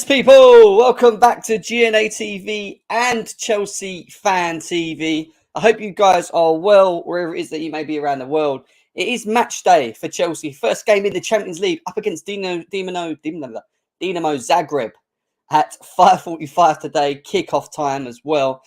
People, welcome back to GNA TV and Chelsea Fan TV. I hope you guys are well wherever it is that you may be around the world. It is match day for Chelsea. First game in the Champions League up against Dinamo Zagreb at 5:45 today. Kickoff time as well.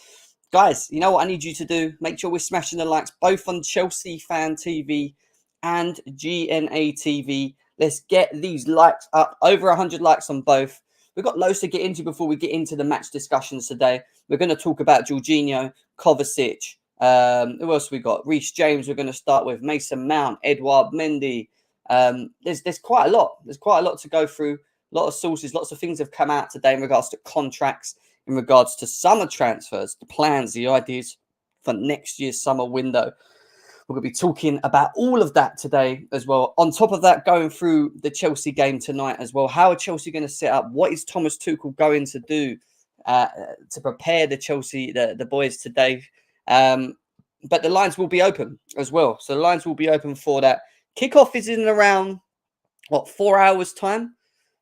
Guys, you know what I need you to do? Make sure we're smashing the likes both on Chelsea Fan TV and GNA TV. Let's get these likes up. Over 100 likes on both. We've got loads to get into before we get into the match discussions today. We're going to talk about Jorginho, Kovacic. Who else we got? Reece James. We're going to start with Mason Mount, Edouard Mendy. There's quite a lot. There's quite a lot to go through. A lot of sources, lots of things have come out today in regards to contracts, in regards to summer transfers, the plans, the ideas for next year's summer window. We're going to be talking about all of that today as well. On top of that, going through the Chelsea game tonight as well. How are Chelsea going to set up? What is Thomas Tuchel going to do to prepare the boys today? But the lines will be open as well. So the lines will be open for that. Kickoff is in around, 4 hours time?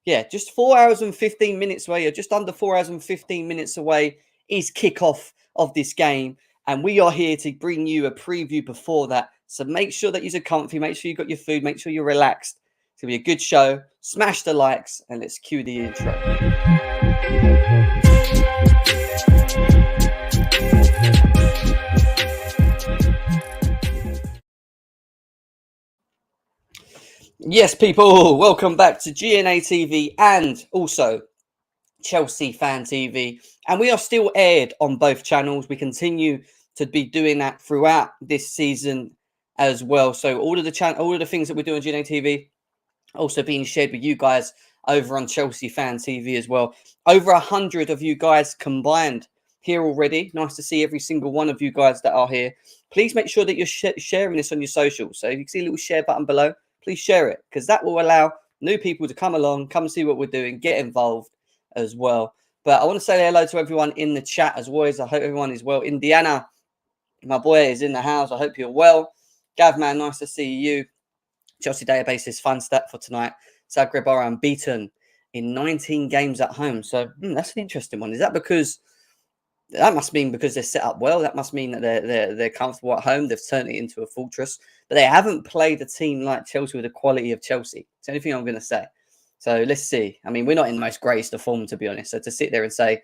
Yeah, just 4 hours and 15 minutes away, or just under 4 hours and 15 minutes away is kickoff of this game. And we are here to bring you a preview before that. So make sure that you're comfy. Make sure you've got your food. Make sure you're relaxed. It's going to be a good show. Smash the likes and let's cue the intro. Yes, people. Welcome back to GNA TV and also Chelsea Fan TV. And we are still aired on both channels. We continue to be doing that throughout this season as well. So all of the things that we do on GNA TV also being shared with you guys over on Chelsea Fan TV as well. Over 100 of you guys combined here already. Nice to see every single one of you guys that are here. Please make sure that you're sharing this on your socials. So if you can see a little share button below, please share it, because that will allow new people to come along, come see what we're doing, get involved as well. But I want to say hello to everyone in the chat as always. I hope everyone is well. Indiana, my boy, is in the house. I hope you're well. Gav, man, nice to see you. Chelsea Database's fun stat for tonight. Zagreb are unbeaten in 19 games at home. So that's an interesting one. Is that because that must mean because they're set up well? That must mean that they're comfortable at home. They've turned it into a fortress. But they haven't played a team like Chelsea with the quality of Chelsea. It's the only thing I'm going to say. So let's see. I mean, we're not in the most greatest of form, to be honest. So to sit there and say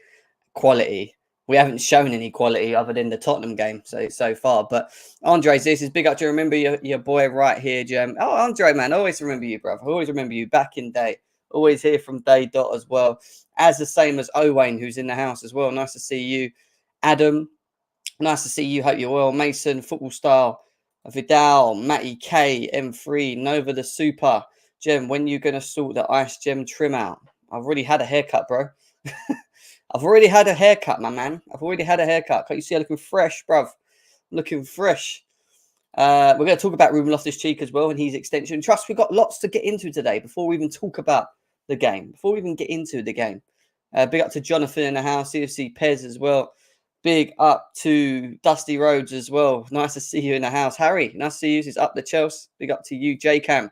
quality, we haven't shown any quality other than the Tottenham game so far. But Andre, this is big up to remember your boy right here, Jem. Oh, Andre, man, I always remember you, bruv. I always remember you back in day. Always here from day dot as well. As the same as Owain, who's in the house as well. Nice to see you. Adam, nice to see you. Hope you're well. Mason, Football Style, Vidal, Matty K, M3, Nova the Super. Jem, when you going to sort the Ice Gem trim out? I've already had a haircut, bro. I've already had a haircut, my man. I've already had a haircut. Can't you see I'm looking fresh, bruv? I'm looking fresh. We're going to talk about Ruben Loftus-Cheek as well and his extension. Trust, we've got lots to get into today before we even talk about the game. Before we even get into the game. Big up to Jonathan in the house. CFC Pez as well. Big up to Dusty Rhodes as well. Nice to see you in the house. Harry, nice to see you. He's up the Chelsea. Big up to you, J-Cam.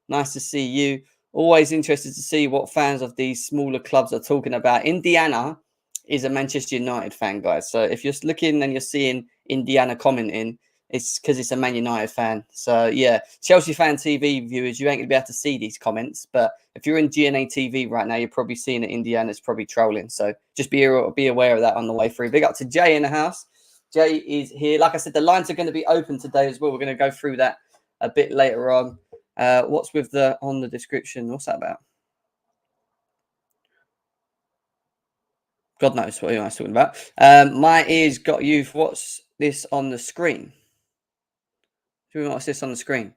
Nice to see you. Always interested to see what fans of these smaller clubs are talking about. Indiana is a Manchester United fan, guys. So if you're looking and you're seeing Indiana commenting, it's because it's a Man United fan. So, yeah, Chelsea Fan TV viewers, you ain't going to be able to see these comments. But if you're in GNA TV right now, you're probably seeing that Indiana's probably trolling. So just be aware of that on the way through. Big up to Jay in the house. Jay is here. Like I said, the lines are going to be open today as well. We're going to go through that a bit later on. What's with on the description? What's that about? God knows what I'm talking about. My ears got you. What's this on the screen? What's this on the screen?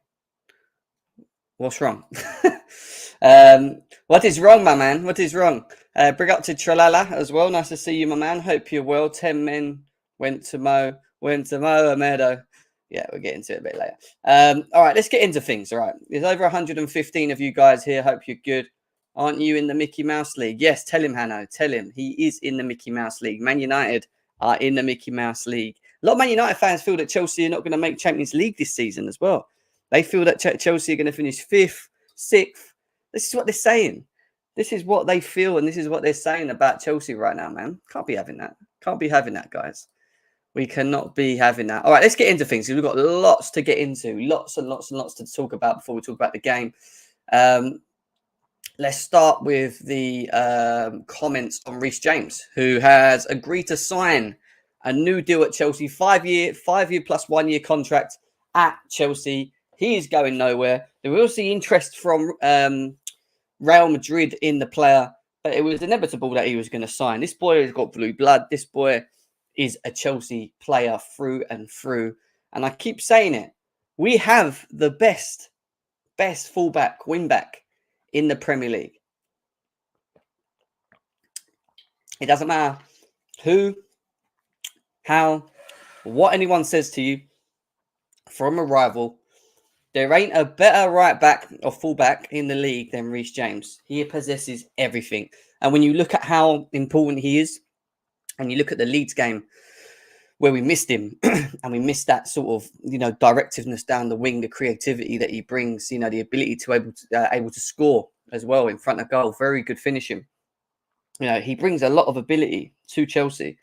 What's wrong? What is wrong, my man? What is wrong? Bring up to Tralala as well. Nice to see you, my man. Hope you're well. 10 men went to Mo Meadow. Yeah, we'll get into it a bit later. All right, let's get into things. All right. There's over 115 of you guys here. Hope you're good. Aren't you in the Mickey Mouse League? Yes, tell him, Hanno. Tell him. He is in the Mickey Mouse League. Man United are in the Mickey Mouse League. A lot of Man United fans feel that Chelsea are not going to make Champions League this season as well. They feel that Chelsea are going to finish 5th, 6th. This is what they're saying. This is what they feel, and this is what they're saying about Chelsea right now, man. Can't be having that. Can't be having that, guys. We cannot be having that. All right, let's get into things. We've got lots to get into, lots and lots and lots to talk about before we talk about the game. Let's start with the comments on Reece James, who has agreed to sign a new deal at Chelsea, 5 year plus 1 year contract at Chelsea. He is going nowhere. There was also interest from Real Madrid in the player, but it was inevitable that he was going to sign. This boy has got blue blood. This boy is a Chelsea player through and through. And I keep saying it. We have the best fullback, wingback in the Premier League. It doesn't matter who, how, what anyone says to you from a rival. There ain't a better right back or fullback in the league than Reece James. He possesses everything. And when you look at how important he is, and you look at the Leeds game where we missed him and we missed that sort of, directiveness down the wing, the creativity that he brings, the ability to able to score as well in front of goal. Very good finishing. He brings a lot of ability to Chelsea.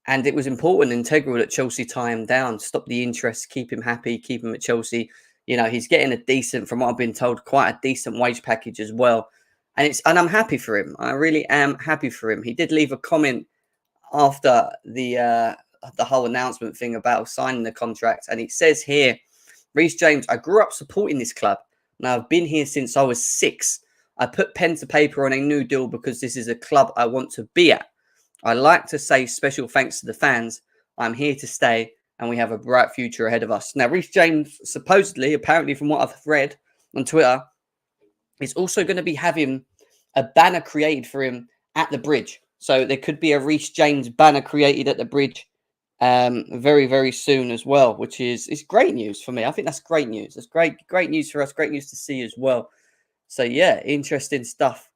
And it was important, integral that Chelsea tie him down, stop the interest, keep him happy, keep him at Chelsea. He's getting a decent, from what I've been told, quite a decent wage package as well. And I'm happy for him. I really am happy for him. He did leave a comment after the whole announcement thing about signing the contract. And it says here, Reece James, I grew up supporting this club. And I've been here since I was 6. I put pen to paper on a new deal because this is a club I want to be at. I like to say special thanks to the fans. I'm here to stay and we have a bright future ahead of us. Now, Reece James, supposedly, apparently from what I've read on Twitter, is also going to be having a banner created for him at the bridge. So there could be a Reece James banner created at the bridge very, very soon as well, which is great news for me. I think that's great news. That's great news for us. Great news to see as well. So, yeah, interesting stuff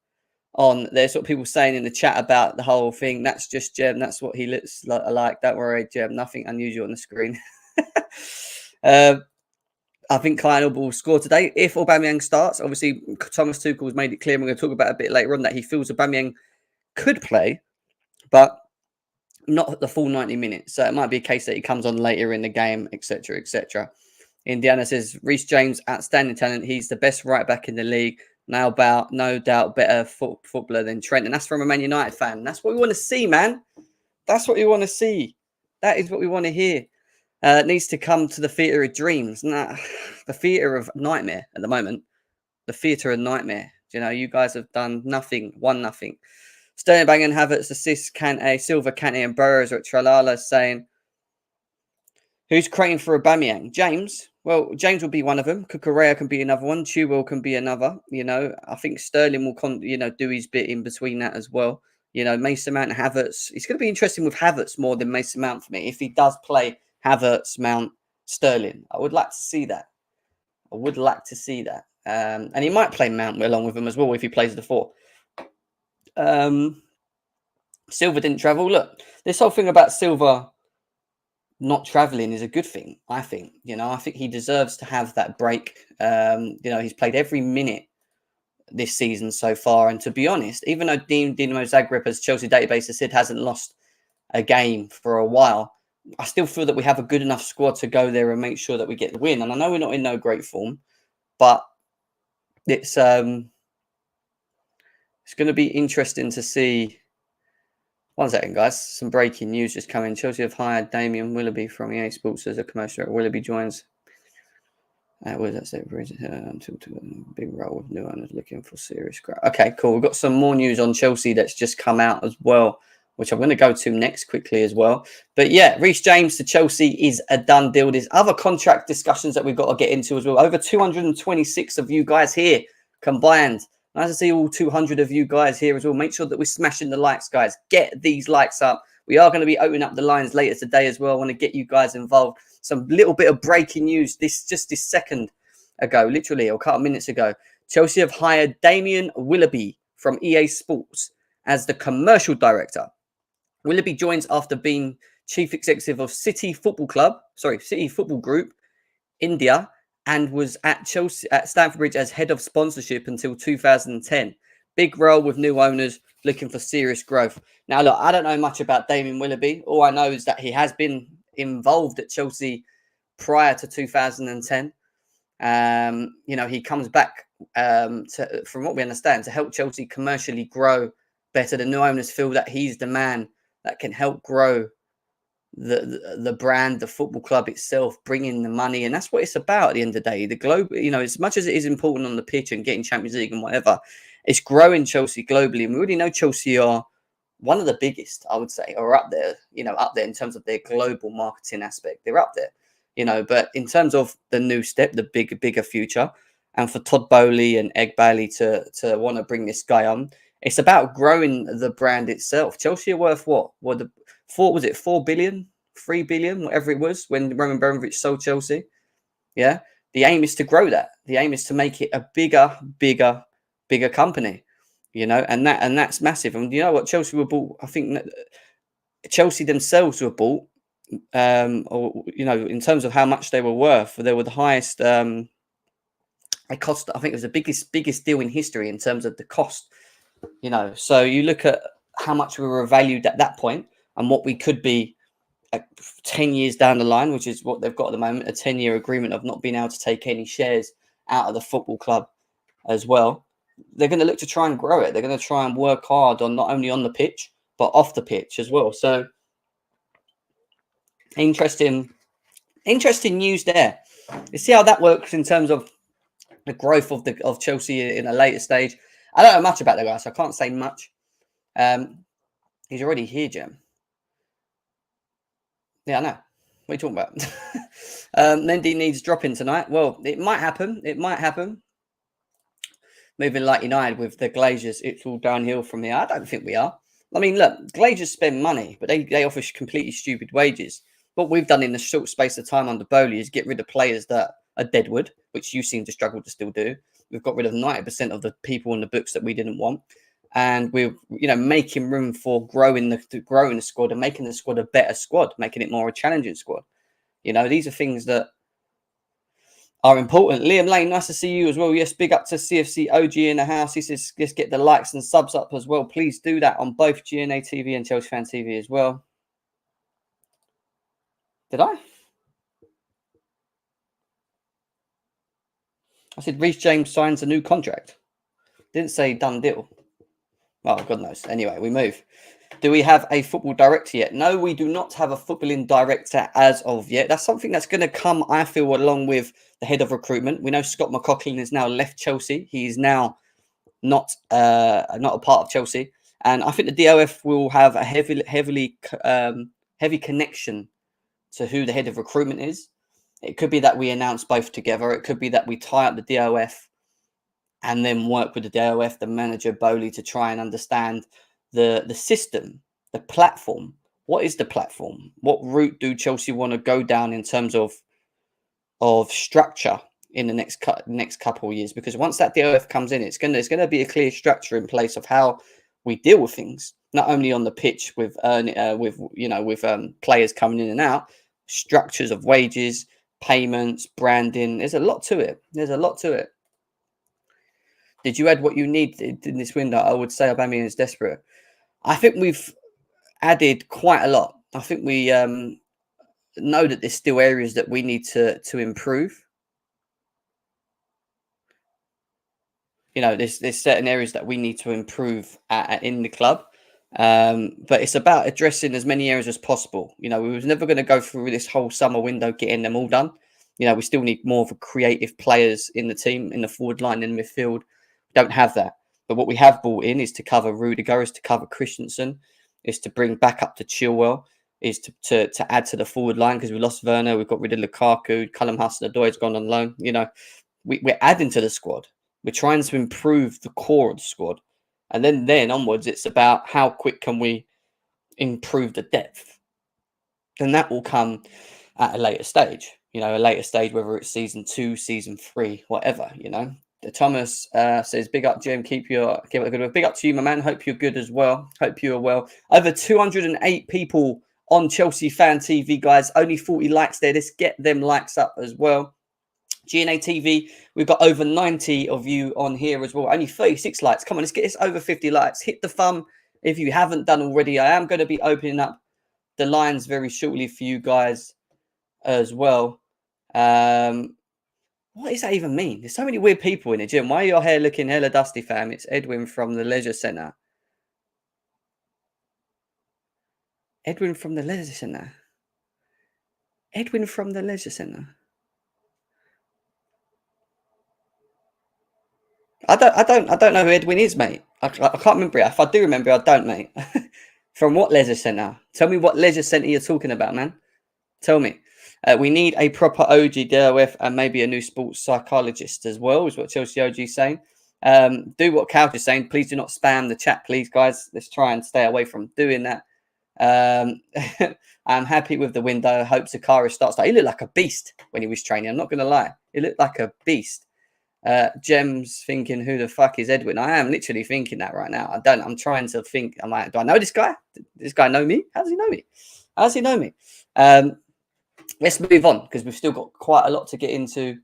on there. Sort of people saying in the chat about the whole thing. That's just Jem. That's what he looks like. Don't worry, Jem. Nothing unusual on the screen. I think Kyle will score today. If Aubameyang starts, obviously, Thomas Tuchel has made it clear, and we're going to talk about it a bit later on, that he feels Aubameyang could play, but not the full 90 minutes. So it might be a case that he comes on later in the game, etc., etc. Indiana says, Reece James, outstanding talent. He's the best right back in the league. No doubt, better footballer than Trent. And that's from a Man United fan. That's what we want to see, man. That's what we want to see. That is what we want to hear. Needs to come to the theatre of dreams. Nah, the theatre of nightmare at the moment. The theatre of nightmare. You guys have done nothing. 1-0. Sterling, Bang and Havertz, assist, Kante, Silva, Kante and Burrows are at Tralala saying, who's creating for Aubameyang? James. Well, James will be one of them. Kukurea can be another one. Chilwell can be another. I think Sterling will, do his bit in between that as well. Mason Mount and Havertz. It's going to be interesting with Havertz more than Mason Mount for me. If he does play Havertz, Mount, Sterling, I would like to see that. And he might play Mount along with him as well if he plays the 4. Silva didn't travel. Look, this whole thing about Silva not traveling is a good thing, I think. I think he deserves to have that break. He's played every minute this season so far. And to be honest, even though Dinamo Zagreb, as Chelsea database has said, hasn't lost a game for a while, I still feel that we have a good enough squad to go there and make sure that we get the win. And I know we're not in no great form, but it's going to be interesting to see. 1 second, guys. Some breaking news just coming. Chelsea have hired Damien Willoughby from EA Sports as a commercial. Willoughby joins. What does that say? Big role with new owners looking for serious growth. Okay, cool. We've got some more news on Chelsea that's just come out as well, which I'm going to go to next quickly as well. But yeah, Reece James to Chelsea is a done deal. There's other contract discussions that we've got to get into as well. Over 226 of you guys here combined. Nice to see all 200 of you guys here as well. Make sure that we're smashing the likes, guys. Get these likes up. We are going to be opening up the lines later today as well. I want to get you guys involved. Some little bit of breaking news. This second ago, literally, or a couple of minutes ago. Chelsea have hired Damien Willoughby from EA Sports as the commercial director. Willoughby joins after being chief executive of City Football Group, India, and was at Chelsea at Stamford Bridge as head of sponsorship until 2010. Big role with new owners looking for serious growth. Now, look, I don't know much about Damien Willoughby. All I know is that he has been involved at Chelsea prior to 2010. He comes back from what we understand to help Chelsea commercially grow better. The new owners feel that he's the man that can help grow the brand, the football club itself, bringing the money, and that's what it's about at the end of the day. The globe, as much as it is important on the pitch and getting Champions League and whatever, it's growing Chelsea globally, and we already know Chelsea are one of the biggest, I would say, or up there, up there in terms of their global marketing aspect. They're up there, but in terms of the new step, the bigger future, and for Todd Bowley and Egg Bailey to want to bring this guy on, it's about growing the brand itself. Chelsea are worth what? Was it 4 billion, 3 billion, whatever it was when Roman Abramovich sold Chelsea? Yeah. The aim is to grow that. The aim is to make it a bigger company, and that's massive. And you know what? Chelsea were bought, I think Chelsea themselves were bought, in terms of how much they were worth, they were the highest, it cost, I think it was the biggest deal in history in terms of the cost, so you look at how much we were valued at that point and what we could be 10 years down the line, which is what they've got at the moment, a 10-year agreement of not being able to take any shares out of the football club as well. They're going to look to try and grow it. They're going to try and work hard on not only on the pitch, but off the pitch as well. So interesting news there. You see how that works in terms of the growth of Chelsea in a later stage. I don't know much about the guy, so I can't say much. He's already here, Jim. Yeah, I know. What are you talking about? Mendy needs dropping tonight. Well, it might happen. Moving like United with the Glazers, it's all downhill from here. I don't think we are. I mean, look, Glazers spend money, but they offer completely stupid wages. What we've done in the short space of time under Bowley is get rid of players that are deadwood, which you seem to struggle to still do. We've got rid of 90% of the people in the books that we didn't want. And we're, making room for growing the squad and making the squad a better squad, making it more a challenging squad. These are things that are important. Liam Lane, nice to see you as well. Yes, big up to CFC OG in the house. He says, just get the likes and subs up as well. Please do that on both GNA TV and Chelsea Fan TV as well. Did I? I said Reece James signs a new contract. Didn't say done deal. Oh, God knows. Anyway, we move. Do we have a football director yet? No, we do not have a footballing director as of yet. That's something that's going to come, I feel, along with the head of recruitment. We know Scott McLaughlin has now left Chelsea. He is now not a part of Chelsea. And I think the DOF will have a heavy connection to who the head of recruitment is. It could be that we announce both together. It could be that we tie up the DOF and then work with the DOF, the manager, Bowley, to try and understand the system, the platform. What is the platform? What route do Chelsea want to go down in terms of structure in the next couple of years? Because once that DOF comes in, it's going to be a clear structure in place of how we deal with things, not only on the pitch with players coming in and out, structures of wages, payments, branding. There's a lot to it. Did you add what you need in this window? I would say Aubameyang is desperate. I think we've added quite a lot. I think we know that there's still areas that we need to improve. There's certain areas that we need to improve in the club. But it's about addressing as many areas as possible. We was never going to go through this whole summer window getting them all done. We still need more of a creative players in the team, in the forward line, in the midfield. Don't have that. But what we have brought in is to cover Rudiger, is to cover Christensen, is to bring back up to Chilwell, is to add to the forward line because we lost Werner, we've got rid of Lukaku, Callum Hudson-Odoi's gone on loan. We're adding to the squad. We're trying to improve the core of the squad. And then onwards, it's about how quick can we improve the depth. Then that will come at a later stage. Whether it's season 2, season 3, whatever, Thomas says, big up, Jim. Keep it good. Big up to you, my man. Hope you're good as well. Hope you are well. Over 208 people on Chelsea Fan TV, guys. Only 40 likes there. Let's get them likes up as well. GNA TV, we've got over 90 of you on here as well. Only 36 likes. Come on, let's get this over 50 likes. Hit the thumb if you haven't done already. I am going to be opening up the lines very shortly for you guys as well. What does that even mean? There's so many weird people in the gym. Why are your hair looking hella dusty, fam? It's Edwin from the Leisure Centre. Edwin from the Leisure Centre. Edwin from the Leisure Centre. I don't know who Edwin is, mate. I can't remember it. If I do remember, I don't, mate. From what leisure centre? Tell me what leisure centre you're talking about, man. Tell me. We need a proper OG DOF and maybe a new sports psychologist as well, is what Chelsea OG is saying. Do what Couch is saying. Please do not spam the chat, please, guys. Let's try and stay away from doing that. I'm happy with the window. Hope Sakara starts. He looked like a beast when he was training. I'm not going to lie. He looked like a beast. Gems thinking, who the fuck is Edwin? I am literally thinking that right now. I'm trying to think. I'm like, do I know this guy? Does this guy know me? How does he know me? How does he know me? Let's move on because we've still got quite a lot to get into.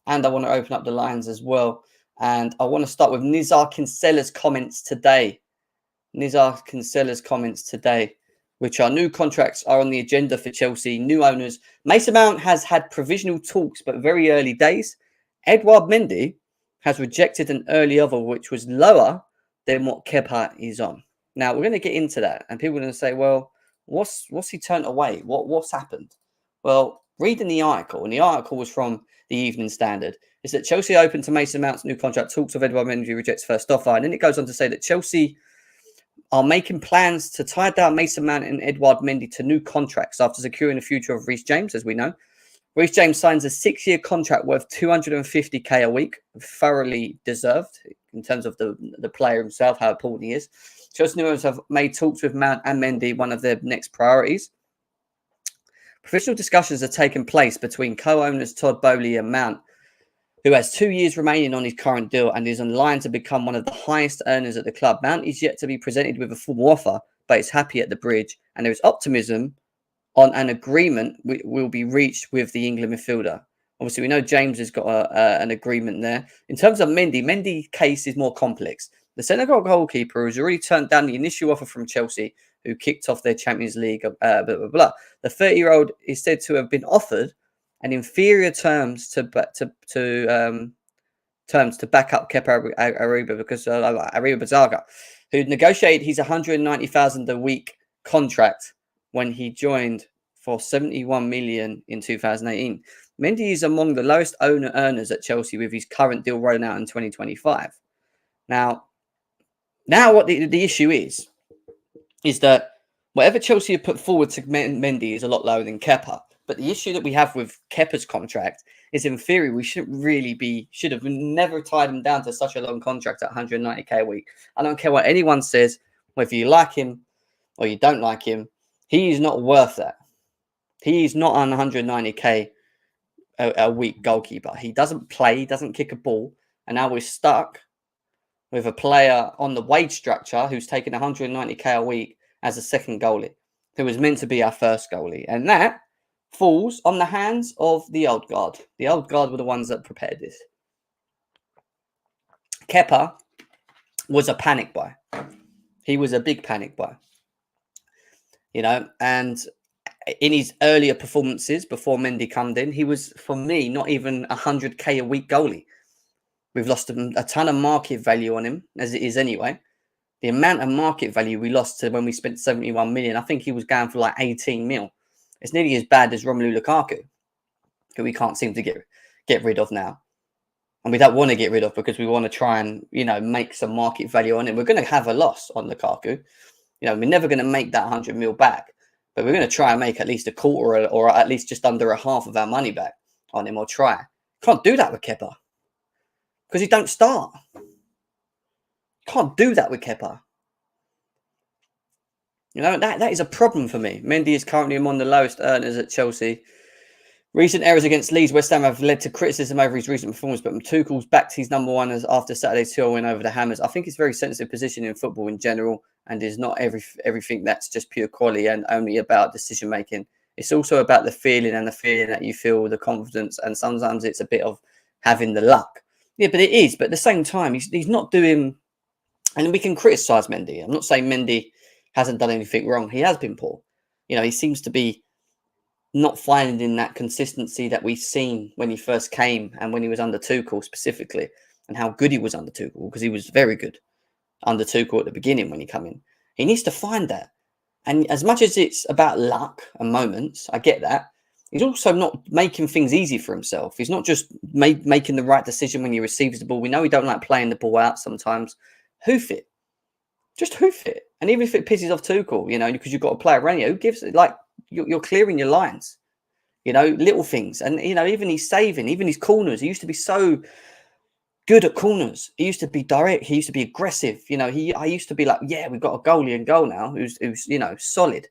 And I want to open up the lines as well. And I want to start with Nizar Kinsella's comments today. Nizar Kinsella's comments today, which are new contracts are on the agenda for Chelsea, new owners. Mason Mount has had provisional talks, but very early days. Edouard Mendy has rejected an early offer, which was lower than what Kepa is on. Now, we're going to get into that. And people are going to say, well, what's he turned away? What's happened? Well, reading the article, and the article was from the Evening Standard, is that Chelsea open to Mason Mount's new contract, talks of Edouard Mendy rejects first offer. And then it goes on to say that Chelsea are making plans to tie down Mason Mount and Edouard Mendy to new contracts after securing the future of Reece James, as we know. Reece James signs a 6-year contract worth $250K a week, thoroughly deserved in terms of the player himself, how important he is. Chelsea owners have made talks with Mount and Mendy one of their next priorities. Professional discussions are taking place between co-owners Todd Bowley and Mount, who has 2 years remaining on his current deal and is on line to become one of the highest earners at the club. Mount is yet to be presented with a full offer, but is happy at the bridge, and there is optimism on an agreement will be reached with the England midfielder. Obviously, we know James has got an agreement there. In terms of Mendy's case is more complex. The Senegal goalkeeper has already turned down the initial offer from Chelsea, who kicked off their Champions League, blah, blah, blah. The 30-year-old is said to have been offered an inferior terms to back up Kepa Arriba because Arriba Zagreb, who negotiated his 190,000 a week contract when he joined for 71 million in 2018. Mendy is among the lowest earners at Chelsea with his current deal rolling out in 2025. Now what the issue is that whatever Chelsea have put forward to Mendy is a lot lower than Kepa. But the issue that we have with Kepa's contract is, in theory, we should have never tied him down to such a long contract at 190K a week. I don't care what anyone says, whether you like him or you don't like him. He is not worth that. He is not on 190K a week goalkeeper. He doesn't play, he doesn't kick a ball. And now we're stuck with a player on the wage structure who's taking 190K a week as a second goalie, who was meant to be our first goalie. And that falls on the hands of the old guard. The old guard were the ones that prepared this. Kepa was a panic buy. He was a big panic buy. And in his earlier performances before Mendy come in, he was, for me, not even 100K a week goalie. We've lost a ton of market value on him, as it is anyway. The amount of market value we lost to when we spent 71 million, I think he was going for like 18 mil. It's nearly as bad as Romelu Lukaku, who we can't seem to get rid of now. And we don't want to get rid of because we want to try and, make some market value on him. We're going to have a loss on Lukaku. We're never going to make that 100 mil back, but we're going to try and make at least a quarter or at least just under a half of our money back on him, or try. Can't do that with Kepa because he don't start. Can't do that with Kepa. That is a problem for me. Mendy is currently among the lowest earners at Chelsea. Recent errors against Leeds, West Ham have led to criticism over his recent performance, but Tuchel's backed his number one after Saturday's 2-0 win over the Hammers. I think it's a very sensitive position in football in general, and is not everything that's just pure quality and only about decision making. It's also about the feeling that you feel, the confidence, and sometimes it's a bit of having the luck. Yeah, but it is. But at the same time, he's not doing. And we can criticise Mendy. I'm not saying Mendy hasn't done anything wrong. He has been poor. He seems to be not finding that consistency that we've seen when he first came and when he was under Tuchel specifically, and how good he was under Tuchel, because he was very good under Tuchel at the beginning when he came in. He needs to find that. And as much as it's about luck and moments, I get that. He's also not making things easy for himself. He's not just making the right decision when he receives the ball. We know he don't like playing the ball out sometimes. Hoof it. Just hoof it. And even if it pisses off Tuchel, because you've got a player around you, who gives it? Like, you're clearing your lines. Little things. And, even he's saving, even his corners. He used to be so good at corners. He used to be direct. He used to be aggressive. I used to be like, yeah, we've got a goalie in goal now who's solid.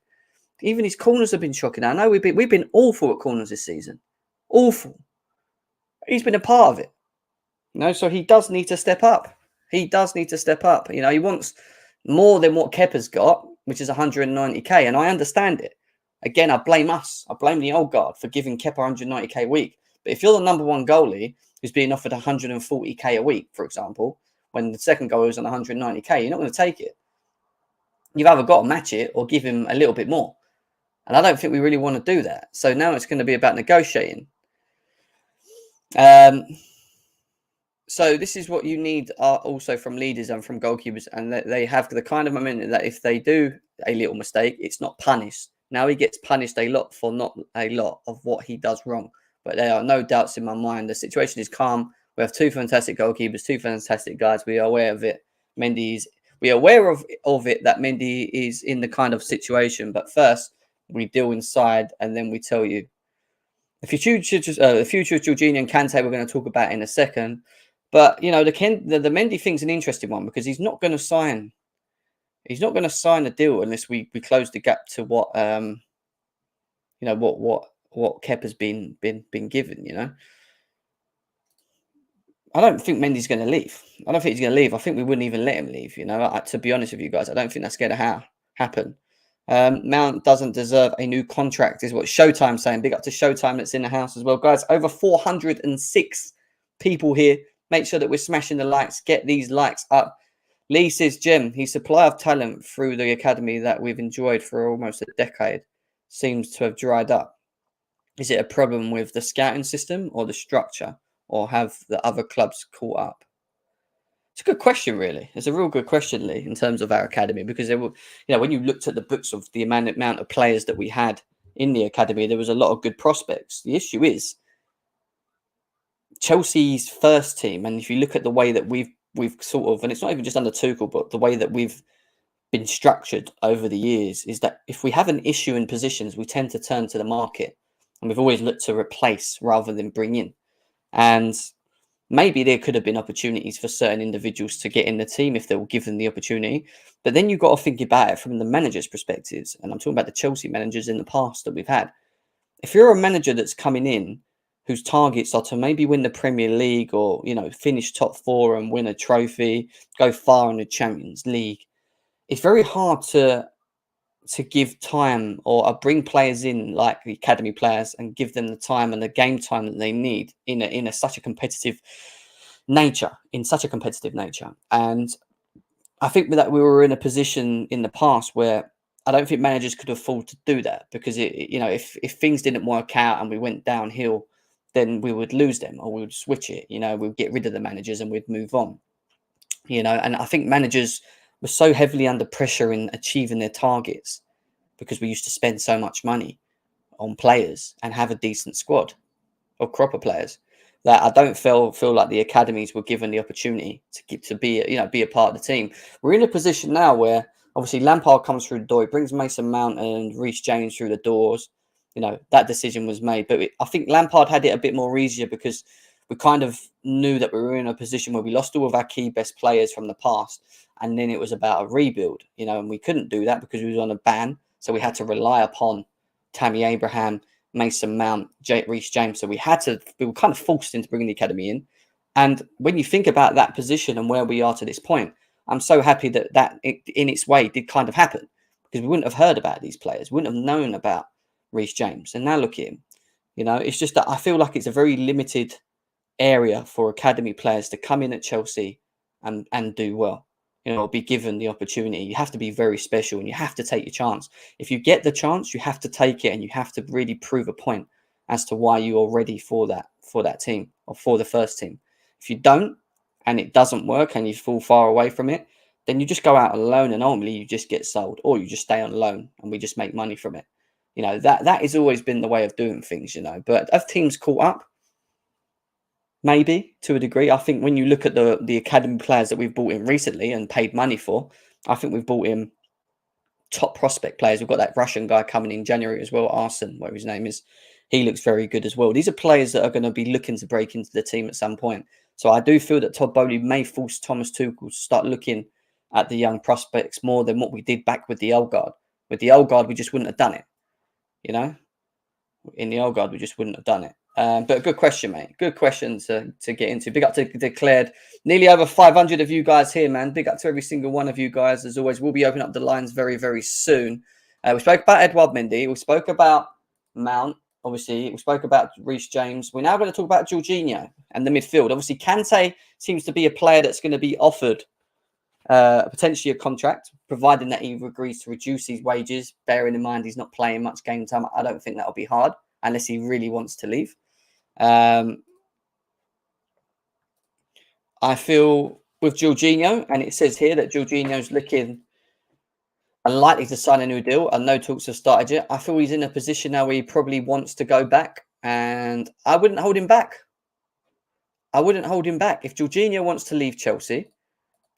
Even his corners have been shocking. I know we've been awful at corners this season. Awful. He's been a part of it. So he does need to step up. He does need to step up. He wants more than what Kepa's got, which is 190k, and I understand it. Again, I blame us. I blame the old guard for giving Kepa 190k a week. But if you're the number one goalie who's being offered 140k a week, for example, when the second goalie is on 190k, you're not going to take it. You've either got to match it or give him a little bit more. And I don't think we really want to do that. So now it's going to be about negotiating. So this is what you need also from leaders and from goalkeepers. And they have the kind of momentum that if they do a little mistake, it's not punished. Now he gets punished a lot for not a lot of what he does wrong. But there are no doubts in my mind. The situation is calm. We have two fantastic goalkeepers, two fantastic guys. We are aware of it. We are aware of it that Mendy is in the kind of situation. But first, we deal inside and then we tell you. The future of Jorginho and Kante we're going to talk about in a second. But, the Mendy thing's an interesting one because he's not going to sign. He's not going to sign a deal unless we close the gap to what what Kepa's been given. I don't think Mendy's going to leave. I don't think he's going to leave. I think we wouldn't even let him leave. To be honest with you guys, I don't think that's going to happen. Mount doesn't deserve a new contract, is what Showtime's saying. Big up to Showtime that's in the house as well, guys. Over 406 people here. Make sure that we're smashing the likes. Get these likes up. Lee says, Jim, his supply of talent through the academy that we've enjoyed for almost a decade seems to have dried up. Is it a problem with the scouting system or the structure, or have the other clubs caught up? It's a good question, really. It's a real good question, Lee, in terms of our academy, because there were, when you looked at the books of the amount of players that we had in the academy, there was a lot of good prospects. The issue is Chelsea's first team, and if you look at the way that we've sort of, and it's not even just under Tuchel, but the way that we've been structured over the years, is that if we have an issue in positions, we tend to turn to the market, and we've always looked to replace rather than bring in. And maybe there could have been opportunities for certain individuals to get in the team if they were given the opportunity. But then you've got to think about it from the manager's perspectives. And I'm talking about the Chelsea managers in the past that we've had. If you're a manager that's coming in whose targets are to maybe win the Premier League or, finish top four and win a trophy, go far in the Champions League, it's very hard to give time or bring players in like the academy players and give them the time and the game time that they need in such a competitive nature. And I think that we were in a position in the past where I don't think managers could afford to do that, because if things didn't work out and we went downhill, then we would lose them or we would switch it. We'd get rid of the managers and we'd move on. And I think managers were so heavily under pressure in achieving their targets because we used to spend so much money on players and have a decent squad of crop of players that I don't feel like the academies were given the opportunity to be a part of the team. We're in a position now where obviously Lampard comes through the door, he brings Mason Mount and Reece James through the doors. That decision was made, but I think Lampard had it a bit more easier because we kind of knew that we were in a position where we lost all of our key best players from the past, and then it was about a rebuild, and we couldn't do that because we was on a ban, so we had to rely upon Tammy Abraham, Mason Mount, Reece James. So we were kind of forced into bringing the academy in. And when you think about that position and where we are to this point, I'm so happy that in its way did kind of happen, because we wouldn't have heard about these players, we wouldn't have known about Reece James. And now look at him. It's just that I feel like it's a very limited area for academy players to come in at Chelsea and do well. You know, be given the opportunity. You have to be very special and you have to take your chance. If you get the chance, you have to take it and you have to really prove a point as to why you are ready for that team or for the first team. If you don't and it doesn't work and you fall far away from it, then you just go out on loan and ultimately you just get sold, or you just stay on loan and we just make money from it. You know, that has always been the way of doing things, you know. But have teams caught up? Maybe to a degree. I think when you look at the academy players that we've bought in recently and paid money for, I think we've bought in top prospect players. We've got that Russian guy coming in January as well, Arsene, whatever his name is. He looks very good as well. These are players that are going to be looking to break into the team at some point. So I do feel that Todd Bowley may force Thomas Tuchel to start looking at the young prospects more than what we did back with the old guard. With the old guard, we just wouldn't have done it. You know, in the old guard, we just wouldn't have done it. But a good question, mate. Good question to get into. Big up to Declared. Nearly over 500 of you guys here, man. Big up to every single one of you guys. As always, we'll be opening up the lines very, very soon. We spoke about Edouard Mendy. We spoke about Mount, obviously. We spoke about Reece James. We're now going to talk about Jorginho and the midfield. Obviously, Kante seems to be a player that's going to be offered potentially a contract, providing that he agrees to reduce his wages, bearing in mind he's not playing much game time. I don't think that'll be hard unless he really wants to leave. I feel with Jorginho, and it says here that Jorginho's looking unlikely to sign a new deal and no talks have started yet. I feel he's in a position now where he probably wants to go back, and I wouldn't hold him back. I wouldn't hold him back. If Jorginho wants to leave Chelsea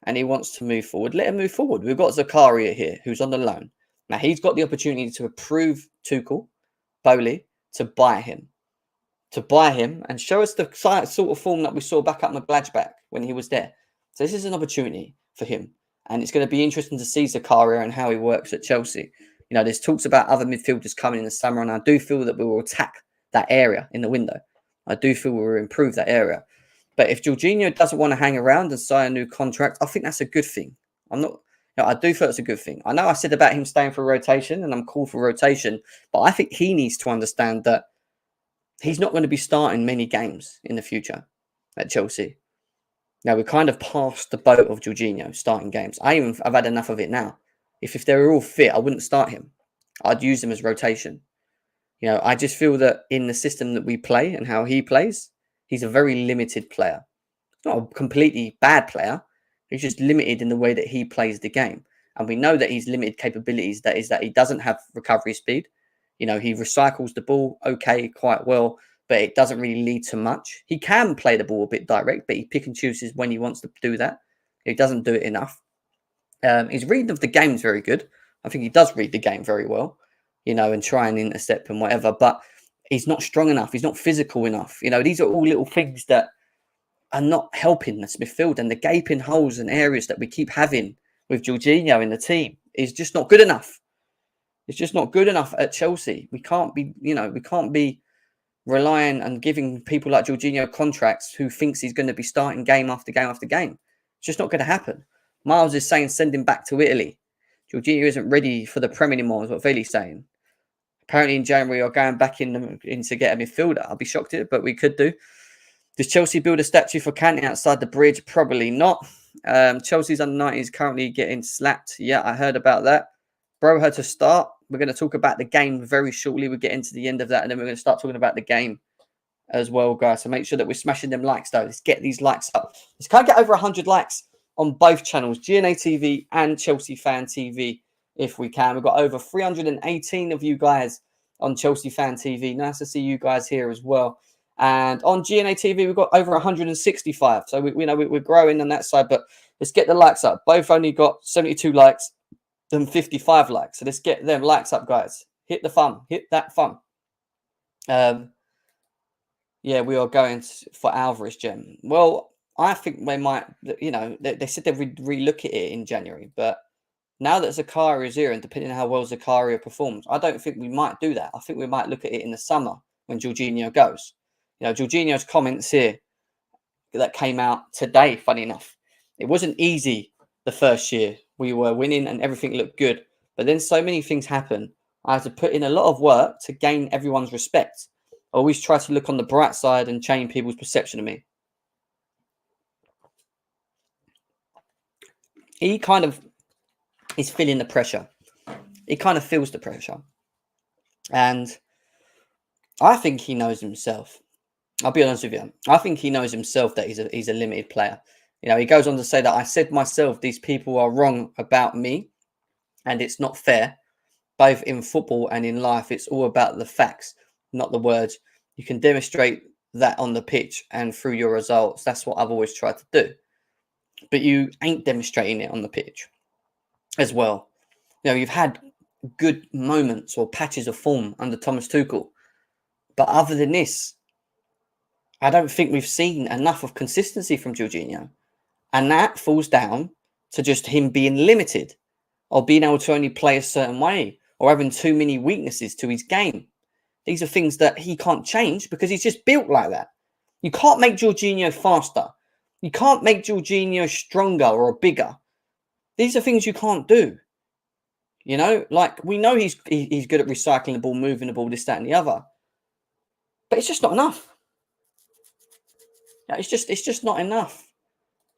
and he wants to move forward, let him move forward. We've got Zakaria here, who's on the loan. Now, he's got the opportunity to approve Tuchel, Bowley, to buy him and show us the sort of form that we saw back at Gladbach when he was there. So this is an opportunity for him. And it's going to be interesting to see Zakaria and how he works at Chelsea. You know, there's talks about other midfielders coming in the summer, and I do feel that we will attack that area in the window. I do feel we will improve that area. But if Jorginho doesn't want to hang around and sign a new contract, I think that's a good thing. I do feel it's a good thing. I know I said about him staying for rotation, and I'm cool for rotation, but I think he needs to understand that he's not going to be starting many games in the future at Chelsea. Now, we're kind of past the boat of Jorginho starting games. I've had enough of it now. If they were all fit, I wouldn't start him. I'd use him as rotation. You know, I just feel that in the system that we play and how he plays, he's a very limited player. Not a completely bad player. He's just limited in the way that he plays the game. And we know that he's limited capabilities. That is that he doesn't have recovery speed. You know, he recycles the ball, okay, quite well, but it doesn't really lead to much. He can play the ball a bit direct, but he pick and chooses when he wants to do that. He doesn't do it enough. His reading of the game is very good. I think he does read the game very well, you know, and try and intercept and whatever, but he's not strong enough. He's not physical enough. You know, these are all little things that are not helping this midfield, and the gaping holes and areas that we keep having with Jorginho in the team is just not good enough. It's just not good enough at Chelsea. We can't be relying and giving people like Jorginho contracts who thinks he's going to be starting game after game after game. It's just not going to happen. Miles is saying send him back to Italy. Jorginho isn't ready for the Premier anymore, is what Veli's saying. Apparently in January, we're going back in to get a midfielder. I'll be shocked at it, but we could do. Does Chelsea build a statue for Kante outside the bridge? Probably not. Chelsea's under 90 is currently getting slapped. Yeah, I heard about that. Bro had to start. We're going to talk about the game very shortly. We'll get into the end of that, and then we're going to start talking about the game as well, guys. So make sure that we're smashing them likes, though. Let's get these likes up. Let's kind of get over 100 likes on both channels, GNA TV and Chelsea Fan TV, if we can. We've got over 318 of you guys on Chelsea Fan TV. Nice to see you guys here as well. And on GNA TV, we've got over 165. So we're growing on that side, but let's get the likes up. Both only got 72 likes and 55 likes. So let's get them likes up, guys. Hit the thumb. Hit that thumb. Yeah, we are going for Alvarez, Gem. Well, I think they might, you know, they said they'd re-look at it in January. But now that Zakaria is here, and depending on how well Zakaria performs, I don't think we might do that. I think we might look at it in the summer when Jorginho goes. You know, Jorginho's comments here that came out today, funny enough. It wasn't easy the first year. We were winning and everything looked good. But then so many things happen. I had to put in a lot of work to gain everyone's respect. I always try to look on the bright side and change people's perception of me. he kind of is feeling the pressure. He kind of feels the pressure. And I think he knows himself. I'll be honest with you. I think he knows himself that he's a limited player. You know, he goes on to say that I said myself, these people are wrong about me and it's not fair. Both in football and in life, it's all about the facts, not the words. You can demonstrate that on the pitch and through your results. That's what I've always tried to do. But you ain't demonstrating it on the pitch as well. You know, you've had good moments or patches of form under Thomas Tuchel. But other than this, I don't think we've seen enough of consistency from Jorginho. And that falls down to just him being limited or being able to only play a certain way or having too many weaknesses to his game. These are things that he can't change because he's just built like that. You can't make Jorginho faster. You can't make Jorginho stronger or bigger. These are things you can't do. You know, like we know he's good at recycling the ball, moving the ball, this, that, and the other. But it's just not enough. It's just not enough.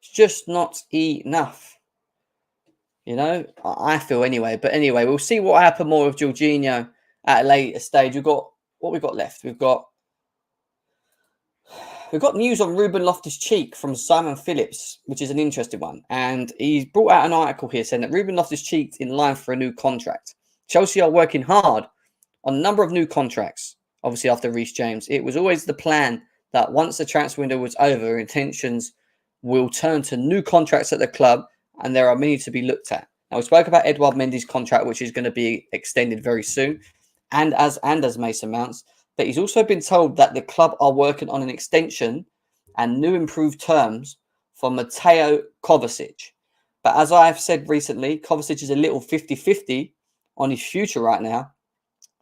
It's just not enough. You know, I feel anyway. But anyway, we'll see what happened more with Jorginho at a later stage. We've got what we've got left. We've got news on Ruben Loftus-Cheek from Simon Phillips, which is an interesting one. And he's brought out an article here saying that Ruben Loftus-Cheek's in line for a new contract. Chelsea are working hard on a number of new contracts, obviously after Reece James. It was always the plan that once the transfer window was over, intentions will turn to new contracts at the club, and there are many to be looked at. Now, we spoke about Edouard Mendy's contract, which is going to be extended very soon, and as Mason Mount's. But he's also been told that the club are working on an extension and new improved terms for Mateo Kovacic. But as I've said recently, Kovacic is a little 50-50 on his future right now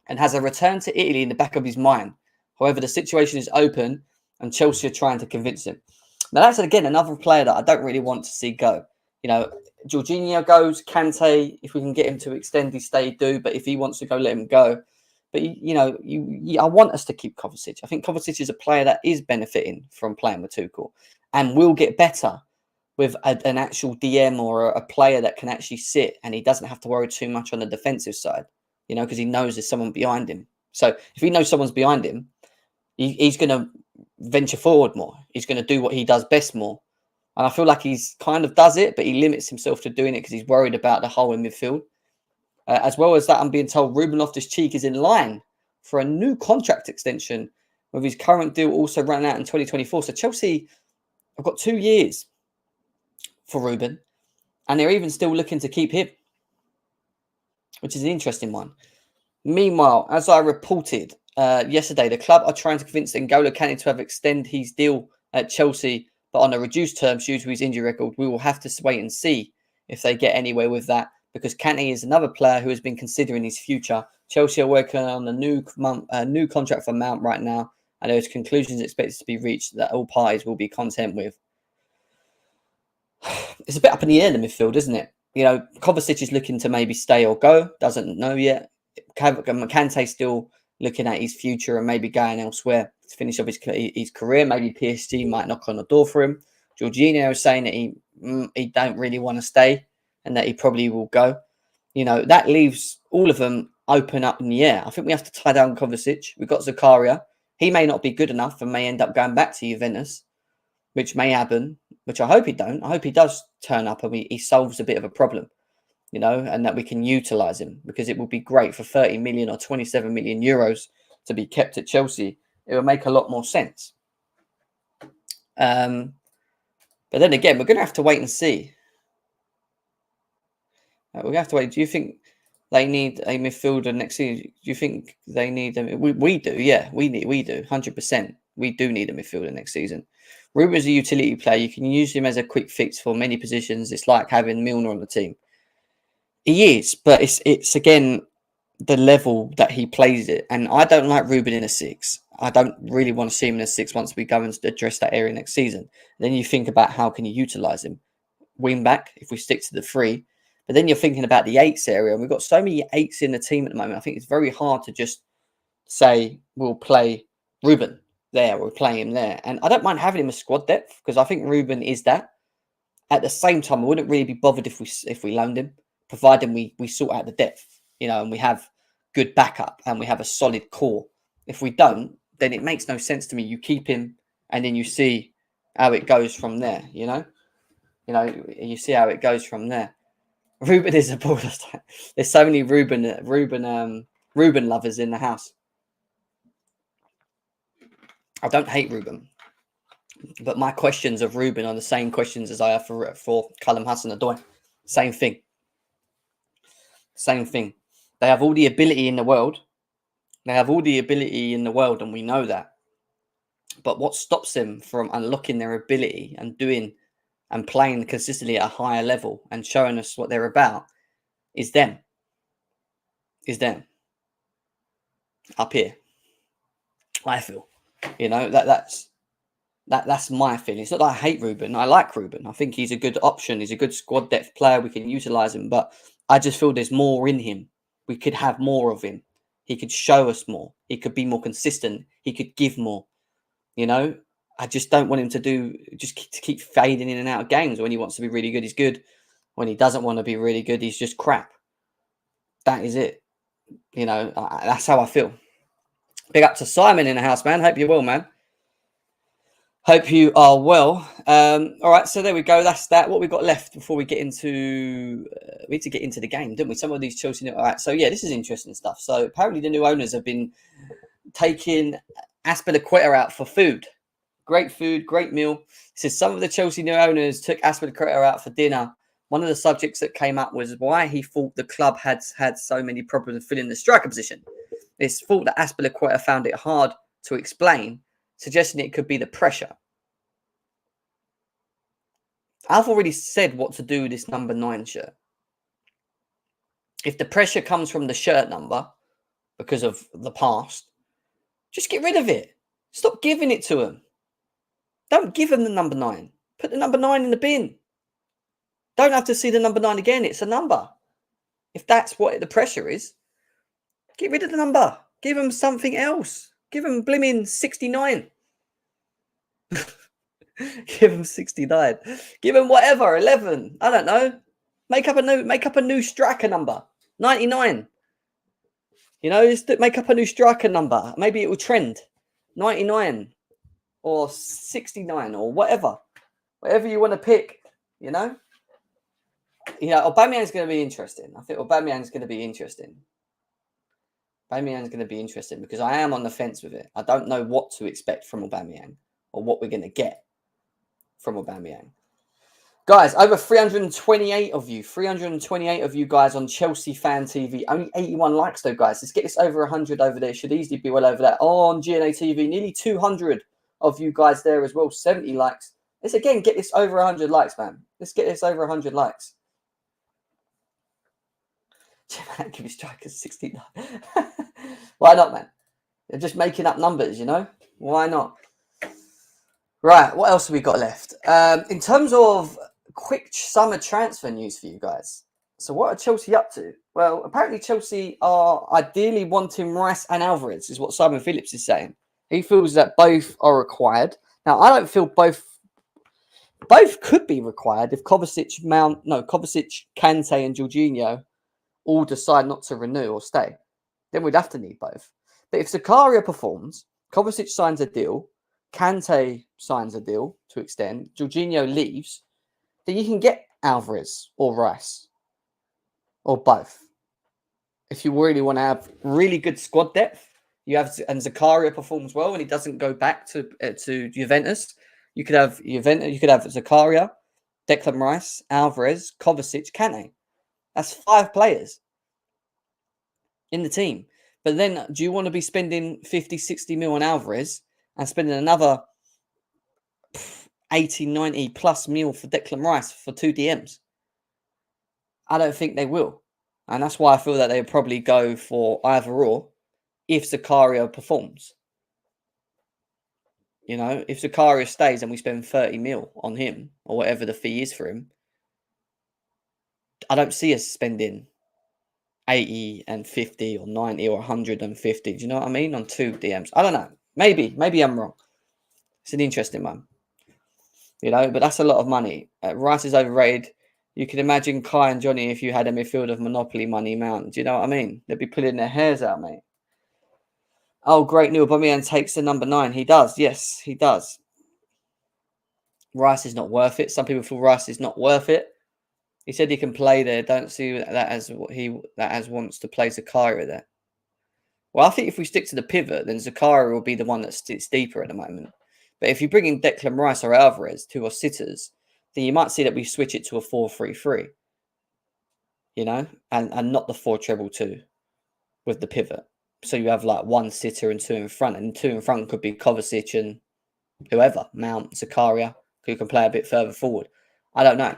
and has a return to Italy in the back of his mind. However, the situation is open and Chelsea are trying to convince him. Now, that's, again, another player that I don't really want to see go. You know, Jorginho goes, Kante, if we can get him to extend his stay, do. But if he wants to go, let him go. But, you know, I want us to keep Kovacic. I think Kovacic is a player that is benefiting from playing with Tuchel and will get better with an actual DM or a player that can actually sit and he doesn't have to worry too much on the defensive side, you know, because he knows there's someone behind him. So if he knows someone's behind him, he's going to venture forward more. He's going to do what he does best more. And I feel like he's kind of does it, but he limits himself to doing it because he's worried about the hole in midfield. As well as that, I'm being told Ruben Loftus-Cheek is in line for a new contract extension with his current deal also running out in 2024. So Chelsea have got 2 years for Ruben, and they're even still looking to keep him, which is an interesting one. Meanwhile, as I reported yesterday, the club are trying to convince N'Golo Kante to have extended his deal at Chelsea, but on a reduced terms due to his injury record. We will have to wait and see if they get anywhere with that, because Kante is another player who has been considering his future. Chelsea are working on a new contract for Mount right now, and there's conclusions expected to be reached that all parties will be content with. It's a bit up in the air in the midfield, isn't it? You know, Kovacic is looking to maybe stay or go, doesn't know yet. Kante still looking at his future and maybe going elsewhere to finish off his career. Maybe PSG might knock on the door for him. Jorginho is saying that he don't really want to stay and that he probably will go. You know, that leaves all of them open up in the air. I think we have to tie down Kovacic. We've got Zakaria. He may not be good enough and may end up going back to Juventus, which may happen, which I hope he don't. I hope he does turn up and he solves a bit of a problem, you know, and that we can utilise him, because it would be great for 30 million or 27 million euros to be kept at Chelsea. It would make a lot more sense. But then again, we're going to have to wait and see. We're going to have to wait. Do you think they need a midfielder next season? Do you think they need them? We do, yeah. We do, 100%. We do need a midfielder next season. Ruben is a utility player. You can use him as a quick fix for many positions. It's like having Milner on the team. He is, but it's again the level that he plays it. And I don't like Ruben in a 6. I don't really want to see him in a 6 once we go and address that area next season. Then you think about how can you utilise him. Wing back, if we stick to the 3. But then you're thinking about the 8s area. And we've got so many 8s in the team at the moment. I think it's very hard to just say we'll play Ruben there or play him there. And I don't mind having him as squad depth because I think Ruben is that. At the same time, I wouldn't really be bothered if we loaned him, providing we sort out the depth, and we have good backup and we have a solid core. If we don't, then it makes no sense to me. You keep him and then you see how it goes from there. You see how it goes from there. Ruben is a baller. There's so many Ruben lovers in the house. I don't hate Ruben, but my questions of Ruben are the same questions as I have for Callum Hudson-Odoi. Same thing. Same thing. They have all the ability in the world. And we know that. But what stops them from unlocking their ability and doing and playing consistently at a higher level and showing us what they're about is them. Up here. I feel. That's my feeling. It's not that I hate Ruben. I like Ruben. I think he's a good option. He's a good squad depth player. We can utilise him. But I just feel there's more in him. We could have more of him. He could show us more. He could be more consistent. He could give more. I just don't want him to keep fading in and out of games. When he wants to be really good, he's good. When he doesn't want to be really good, he's just crap. That is it. That's how I feel. Big up to Simon in the house, man. Hope you're well, man. Hope you are well. All right, so there we go. That's that. What we got left before we get into... we need to get into the game, don't we? Some of these Chelsea... All right, so yeah, this is interesting stuff. So apparently the new owners have been taking Azpilicueta out for food. Great food, great meal. It says some of the Chelsea new owners took Azpilicueta out for dinner. One of the subjects that came up was why he thought the club had had so many problems filling the striker position. It's thought that Azpilicueta found it hard to explain, suggesting it could be the pressure. I've already said what to do with this number 9 shirt. If the pressure comes from the shirt number because of the past, just get rid of it. Stop giving it to him. Don't give him the number 9. Put the number 9 in the bin. Don't have to see the number 9 again. It's a number. If that's what the pressure is, get rid of the number. Give him something else. Give him blimmin' 69. Give him 69. Give him whatever, 11. I don't know. Make up a new striker number. 99. Just make up a new striker number. Maybe it will trend. 99 or 69 or whatever. Whatever you want to pick, Aubameyang's going to be interesting. I think Aubameyang's going to be interesting. Because I am on the fence with it. I don't know what to expect from Aubameyang or what we're going to get from Aubameyang. Guys, over 328 of you guys on Chelsea Fan TV. Only 81 likes though, guys. Let's get this over 100 over there. Should easily be well over that. On GNA TV, nearly 200 of you guys there as well. 70 likes. Let's again get this over 100 likes, man. Let's get this over 100 likes. Give me strikers 69. Why not, man? They're just making up numbers, Why not? Right, what else have we got left? In terms of quick summer transfer news for you guys. So what are Chelsea up to? Well, apparently Chelsea are ideally wanting Rice and Alvarez, is what Simon Phillips is saying. He feels that both are required. Now, I don't feel both could be required if Kovacic, Kante and Jorginho all decide not to renew or stay. Then we'd have to need both. But if Zakaria performs, Kovacic signs a deal, Kante signs a deal to extend, Jorginho leaves, then you can get Alvarez or Rice or both. If you really want to have really good squad depth, and Zakaria performs well and he doesn't go back to Juventus, you could have Zakaria, Declan Rice, Alvarez, Kovacic, Kante. That's 5 players in the team. But then do you want to be spending 50, 60 mil on Alvarez and spending another 80, 90 plus mil for Declan Rice for 2 DMs? I don't think they will. And that's why I feel that they'll probably go for either or if Zakaria performs. If Zakaria stays and we spend 30 mil on him or whatever the fee is for him, I don't see us spending 80 and 50 or 90 or 150. Do you know what I mean? On 2 DMs. I don't know. Maybe I'm wrong. It's an interesting one. you know, but that's a lot of money. Rice is overrated. You can imagine Kai and Johnny if you had a midfield of Monopoly money Mount. Do you know what I mean? They'd be pulling their hairs out, mate. Oh, great. Neil Aubameyang takes the number 9. He does. Yes, he does. Rice is not worth it. Some people feel Rice is not worth it. He said he can play there. Don't see that as what wants to play Zakaria there. Well, I think if we stick to the pivot, then Zakaria will be the one that sits deeper at the moment. But if you bring in Declan Rice or Alvarez, 2 are sitters, then you might see that we switch it to a 4-3-3. You know, and not the 4-2-2 with the pivot. So you have like 1 sitter and 2 in front, and 2 in front could be Kovacic and whoever, Mount, Zakaria, who can play a bit further forward. I don't know.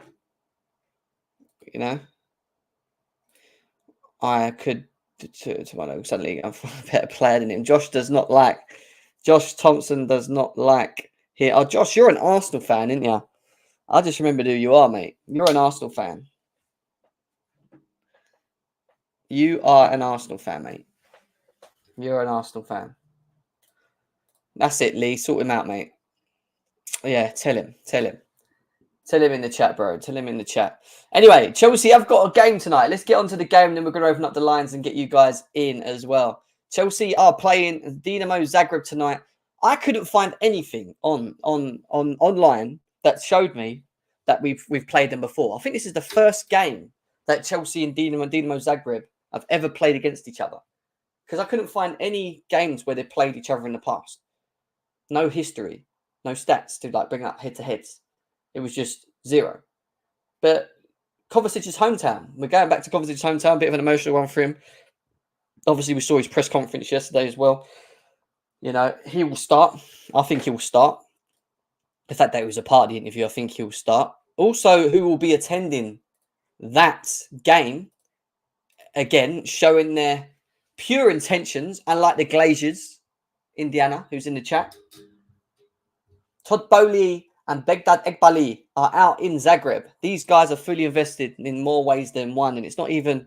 You know, I could suddenly I'm a better player than him. Josh Thompson does not like here. Oh, Josh, you're an Arsenal fan, aren't you? I just remembered who you are, mate. You're an Arsenal fan. You are an Arsenal fan, mate. You're an Arsenal fan. That's it, Lee. Sort him out, mate. Yeah, tell him. Tell him in the chat, bro. Tell him in the chat. Anyway, Chelsea have got a game tonight. Let's get on to the game, and then we're going to open up the lines and get you guys in as well. Chelsea are playing Dinamo Zagreb tonight. I couldn't find anything on online that showed me that we've played them before. I think this is the first game that Chelsea and Dinamo Zagreb have ever played against each other, because I couldn't find any games where they played each other in the past. No history, no stats to like bring up head-to-heads. It was just 0. But Kovacic's hometown. We're going back to Kovacic's hometown. A bit of an emotional one for him. Obviously, we saw his press conference yesterday as well. You know, he will start. I think he will start. The fact that it was a part of the interview, I think he'll start. Also, who will be attending that game, again, showing their pure intentions, unlike the Glaziers, Indiana, who's in the chat. Todd Bowley and Begdad Egbali are out in Zagreb. These guys are fully invested in more ways than one, and it's not even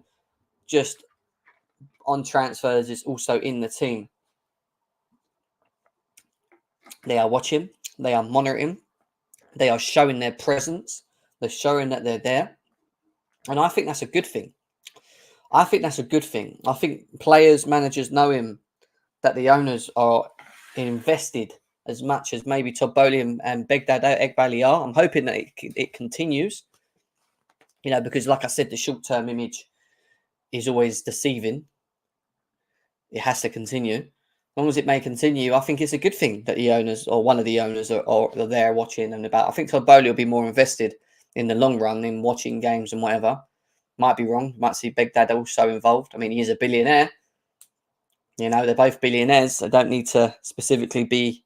just on transfers, it's also in the team. They are watching, they are monitoring, they are showing their presence, they're showing that they're there, and I think that's a good thing. I think players, managers know him, that the owners are invested as much as maybe Todd Bowley and Begdad Egbali are. I'm hoping that it continues, you know, because like I said, the short-term image is always deceiving. It has to continue. As long as it may continue, I think it's a good thing that the owners, or one of the owners, are there watching and about. I think Todd Bowley will be more invested in the long run in watching games and whatever. Might be wrong. Might see Begdad also involved. I mean, he is a billionaire. You know, they're both billionaires. They don't need to specifically be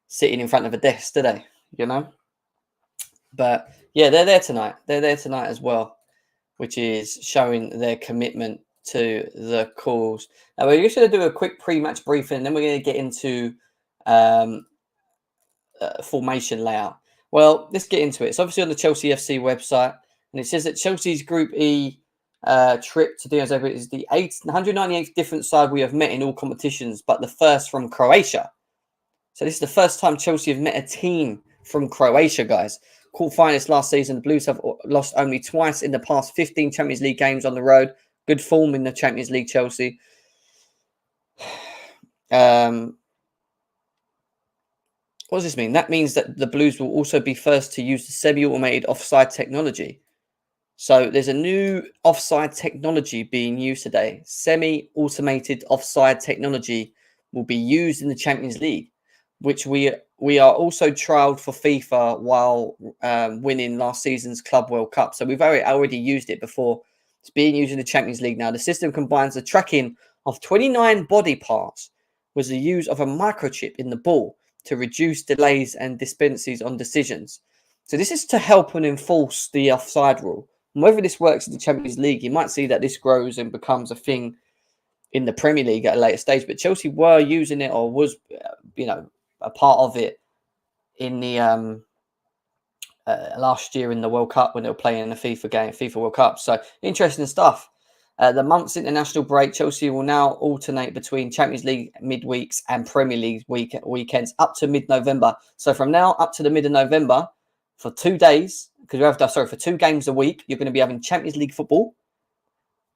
sitting in front of a desk, do they? You know? But yeah, they're there tonight. They're there tonight as well, which is showing their commitment to the cause. Now, we're just going to do a quick pre-match briefing, and then we're going to get into formation layout. Well, let's get into it. It's obviously on the Chelsea FC website, and it says that Chelsea's Group E trip to Dinamo Zagreb is the 198th different side we have met in all competitions, but the first from Croatia. So this is the first time Chelsea have met a team from Croatia, guys. Quarterfinalists last season, the Blues have lost only twice in the past 15 Champions League games on the road. Good form in the Champions League, Chelsea. What does this mean? That means that the Blues will also be first to use the semi-automated offside technology. So there's a new offside technology being used today. Semi-automated offside technology will be used in the Champions League, which we are also trialled for FIFA while winning last season's Club World Cup. So we've already used it before. It's being used in the Champions League now. The system combines the tracking of 29 body parts with the use of a microchip in the ball to reduce delays and dependencies on decisions. So this is to help and enforce the offside rule. And whether this works in the Champions League, you might see that this grows and becomes a thing in the Premier League at a later stage. But Chelsea were using it, or was, a part of it in the last year in the World Cup when they were playing in the FIFA World Cup. So interesting stuff. The month's international break, Chelsea will now alternate between Champions League midweeks and Premier League weekends up to mid-November. So from now up to the mid of November, for 2 days, because we have to, sorry, for 2 games a week, you're going to be having Champions League football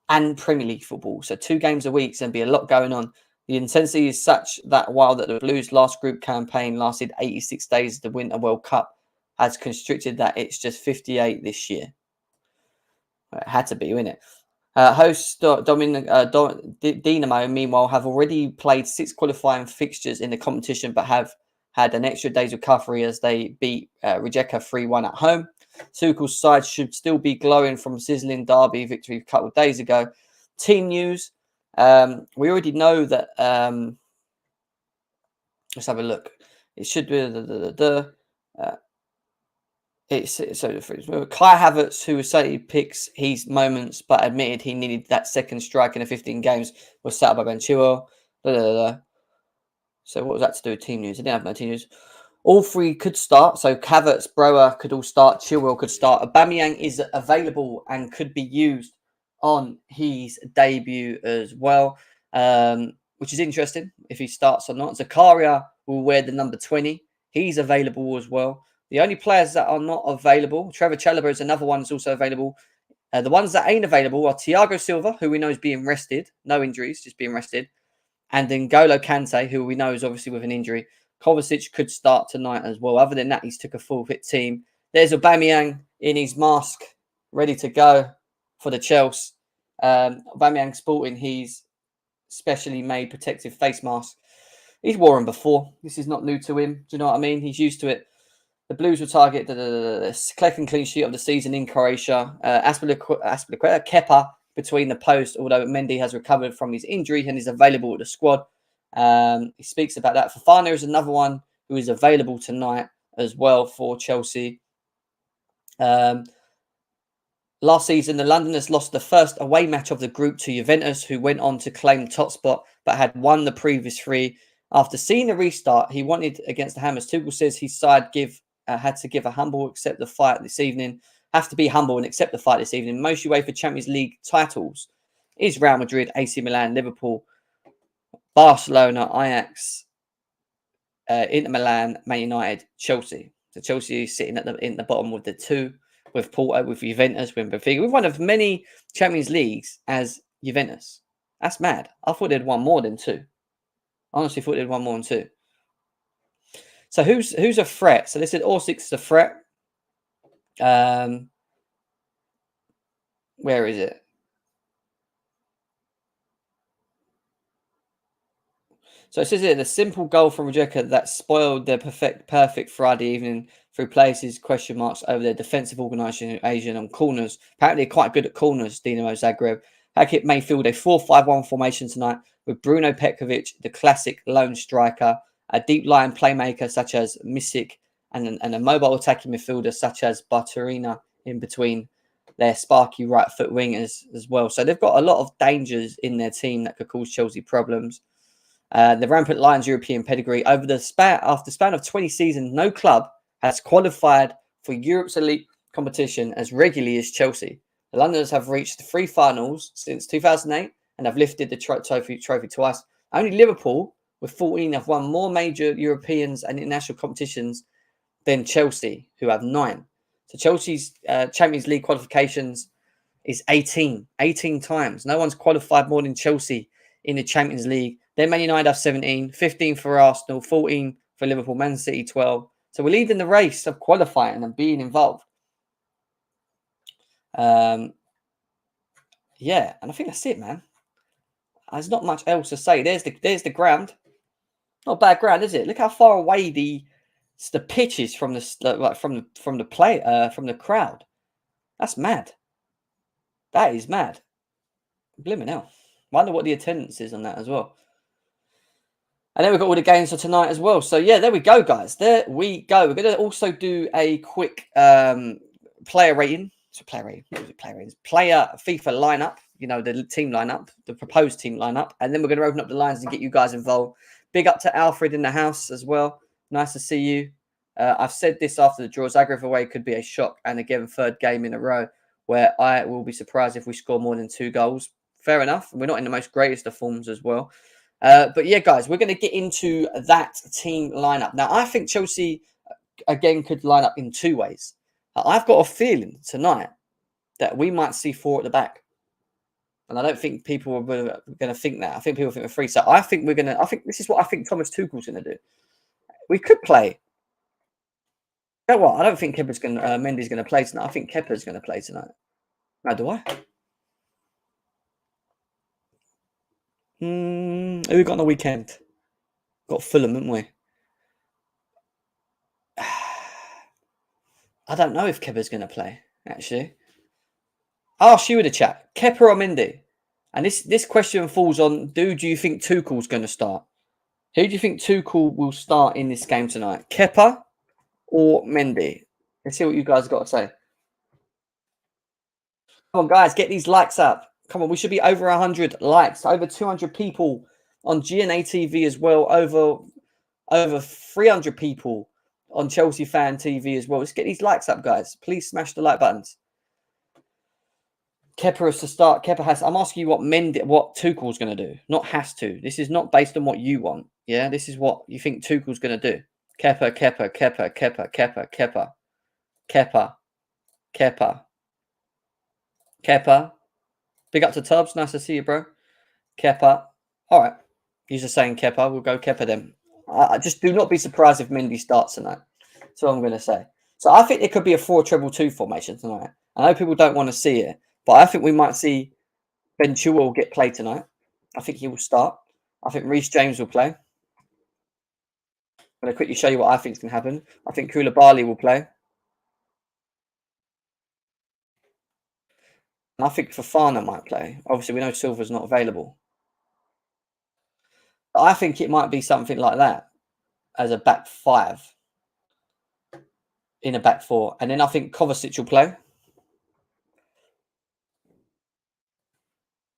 and Premier League football. So 2 games a week, there's going to be a lot going on. The intensity is such that while that the Blues' last group campaign lasted 86 days, the Winter World Cup has constricted that it's just 58 this year. It had to be, wouldn't it? Hosts Dinamo, meanwhile, have already played 6 qualifying fixtures in the competition, but have had an extra day's recovery as they beat Rijeka 3-1 at home. Tuchel's side should still be glowing from a sizzling derby victory a couple of days ago. Team news. We already know that. Let's have a look. It should be Kai Havertz, who said he picks his moments, but admitted he needed that second strike in the 15 games, was sat by Ben Chilwell. So what was that to do with team news? I didn't have no team news. All 3 could start. So Havertz, Brower could all start. Chilwell could start. Aubameyang is available and could be used on his debut as well, which is interesting if he starts or not. Zakaria will wear the number 20. He's available as well. The only players that are not available, Trevor Chalobah is another one that's also available. The ones that ain't available are Thiago Silva, who we know is being rested. No injuries, just being rested. And then N'Golo Kante, who we know is obviously with an injury. Kovacic could start tonight as well. Other than that, he's took a full fit team. There's Aubameyang in his mask, ready to go for the Chelsea. Aubameyang sporting his specially made protective face mask. He's worn before. This is not new to him. Do you know what I mean? He's used to it. The Blues will target the second clean sheet of the season in Croatia. Azpilicueta, Kepa between the posts, although Mendy has recovered from his injury and is available at the squad. He speaks about that. Fofana is another one who is available tonight as well for Chelsea. Last season, the Londoners lost the first away match of the group to Juventus, who went on to claim the top spot, but had won the previous 3. After seeing the restart, he wanted against the Hammers. Tuchel says his side had to give a humble accept the fight this evening. Have to be humble and accept the fight this evening. Most UEFA Champions League titles is Real Madrid, AC Milan, Liverpool, Barcelona, Ajax, Inter Milan, Man United, Chelsea. So Chelsea is sitting in the bottom with the 2, with Porto, with Juventus, with Benfica. We've one of many Champions Leagues as Juventus. That's mad. I thought they'd won more than 2. I honestly thought they'd won more than 2. So who's a threat? So they said Orsic is a threat. Where is it? So it says here, the simple goal from Rijeka that spoiled their perfect Friday evening through places, question marks over their defensive organisation on corners. Apparently they're quite good at corners, Dinamo Zagreb. Hackett may field a 4-5-1 formation tonight with Bruno Petkovic, the classic lone striker, a deep-lying playmaker such as Misic, and a mobile attacking midfielder such as Barterina in between their sparky right foot wingers as well. So they've got a lot of dangers in their team that could cause Chelsea problems. The rampant Lions European pedigree after the span of 20 seasons, no club has qualified for Europe's elite competition as regularly as Chelsea. The Londoners have reached 3 finals since 2008 and have lifted the trophy twice. Only Liverpool, with 14, have won more major Europeans and international competitions than Chelsea, who have 9. So Chelsea's Champions League qualifications is 18 times. No one's qualified more than Chelsea in the Champions League. Then Man United have 17, 15 for Arsenal, 14 for Liverpool, Man City 12. So we're leading the race of qualifying and being involved. Yeah, and I think that's it, man. There's not much else to say. There's the ground. Not a bad ground, is it? Look how far away the pitch is from the crowd. That's mad. That is mad. Blimmin' hell. Wonder what the attendance is on that as well. And then we've got all the games for tonight as well. So, yeah, there we go, guys. There we go. We're going to also do a quick player rating. So, player rating. What was it? Player ratings. Player FIFA lineup. You know, the team lineup, the proposed team lineup. And then we're going to open up the lines and get you guys involved. Big up to Alfred in the house as well. Nice to see you. I've said this after the draw. Zagreb away could be a shock. And again, 3rd game in a row where I will be surprised if we score more than 2 goals. Fair enough. We're not in the most greatest of forms as well. But yeah, guys, we're going to get into that team lineup. Now, I think Chelsea, again, could line up in 2 ways. I've got a feeling tonight that we might see 4 at the back. And I don't think people are going to think that. I think people think we're free. So I think we're going to. I think this is what I think Thomas Tuchel's going to do. We could play. You know what? I don't think Kepa's going. Mendy's going to play tonight. I think Kepa's going to play tonight. Now, do I? Who we got on the weekend? Got Fulham, haven't we? I don't know if Kepa's going to play. Actually, I'll ask you in the chat. Kepa or Mendy? And this question falls on: do you think Tuchel's going to start? Who do you think Tuchel will start in this game tonight? Kepa or Mendy? Let's see what you guys got to say. Come on, guys, get these likes up. Come on, we should be over 100 likes. Over 200 people on GNA TV as well. Over 300 people on Chelsea Fan TV as well. Let's get these likes up, guys. Please smash the like buttons. Kepa is to start. Kepa has. I'm asking you what Tuchel's going to do, not has to. This is not based on what you want. Yeah, this is what you think Tuchel's going to do. Kepa. Big up to Tubbs. Nice to see you, bro. Kepa. All right. He's just saying Kepa. We'll go Kepa then. I just do not be surprised if Mendy starts tonight. That's what I'm going to say. So I think it could be a 4-2-2 formation tonight. I know people don't want to see it, but I think we might see Ben Chilwell get played tonight. I think he will start. I think Reece James will play. I'm going to quickly show you what I think is going to happen. I think Koulibaly will play. And I think Fofana might play. Obviously, we know Silva's not available. But I think it might be something like that as a back 5 in a back 4. And then I think Kovacic will play.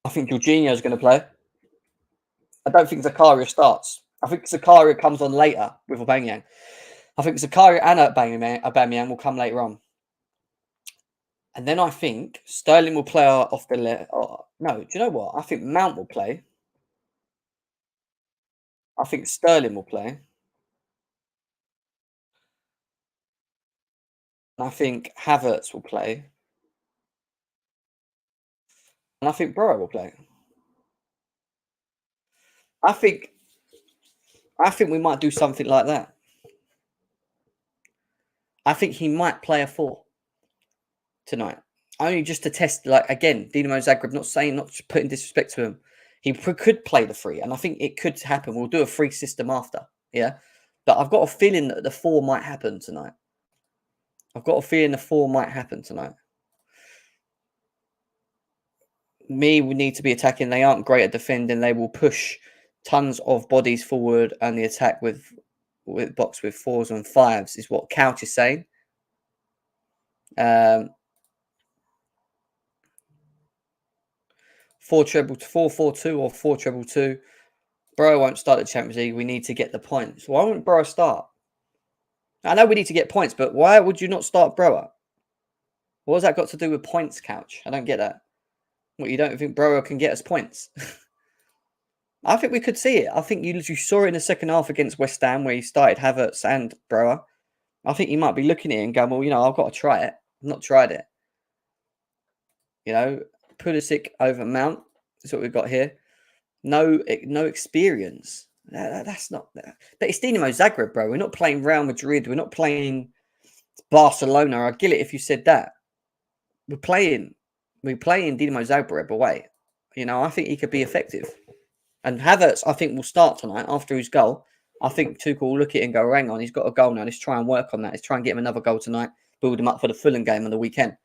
I think Jorginho is going to play. I don't think Zakaria starts. I think Zakaria comes on later with Aubameyang. I think Zakaria and Aubameyang will come later on. And then I think Sterling will play off the left. No, do you know what? I think Mount will play. I think Sterling will play. And I think Havertz will play. And I think Burrow will play. I think we might do something like that. I think he might play a 4 tonight. Only just to test, like, again, Dinamo Zagreb, not putting disrespect to him. He could play the 3, and I think it could happen. We'll do a 3 system after, yeah? But I've got a feeling that the 4 might happen tonight. We need to be attacking. They aren't great at defending. They will push tons of bodies forward, and the attack with box with 4s and 5s is what Couch is saying. 4-4-2 or 4-2-2. Bro won't start the Champions League. We need to get the points. Why won't Bro start? I know we need to get points, but why would you not start Bro? What has that got to do with points, Couch? I don't get that. What, you don't think Bro can get us points? I think we could see it. I think you saw it in the second half against West Ham where he started Havertz and Bro. I think you might be looking at it and going, well, you know, I've got to try it. I've not tried it. You know, Pulisic over Mount. That's what we've got here. No experience. That's not that. But it's Dinamo Zagreb, bro. We're not playing Real Madrid. We're not playing Barcelona. I'd get it if you said that. We're playing Dinamo Zagreb away. You know, I think he could be effective. And Havertz, I think, will start tonight after his goal. I think Tuchel will look at it and go, hang on, he's got a goal now. Let's try and work on that. Let's try and get him another goal tonight. Build him up for the Fulham game on the weekend.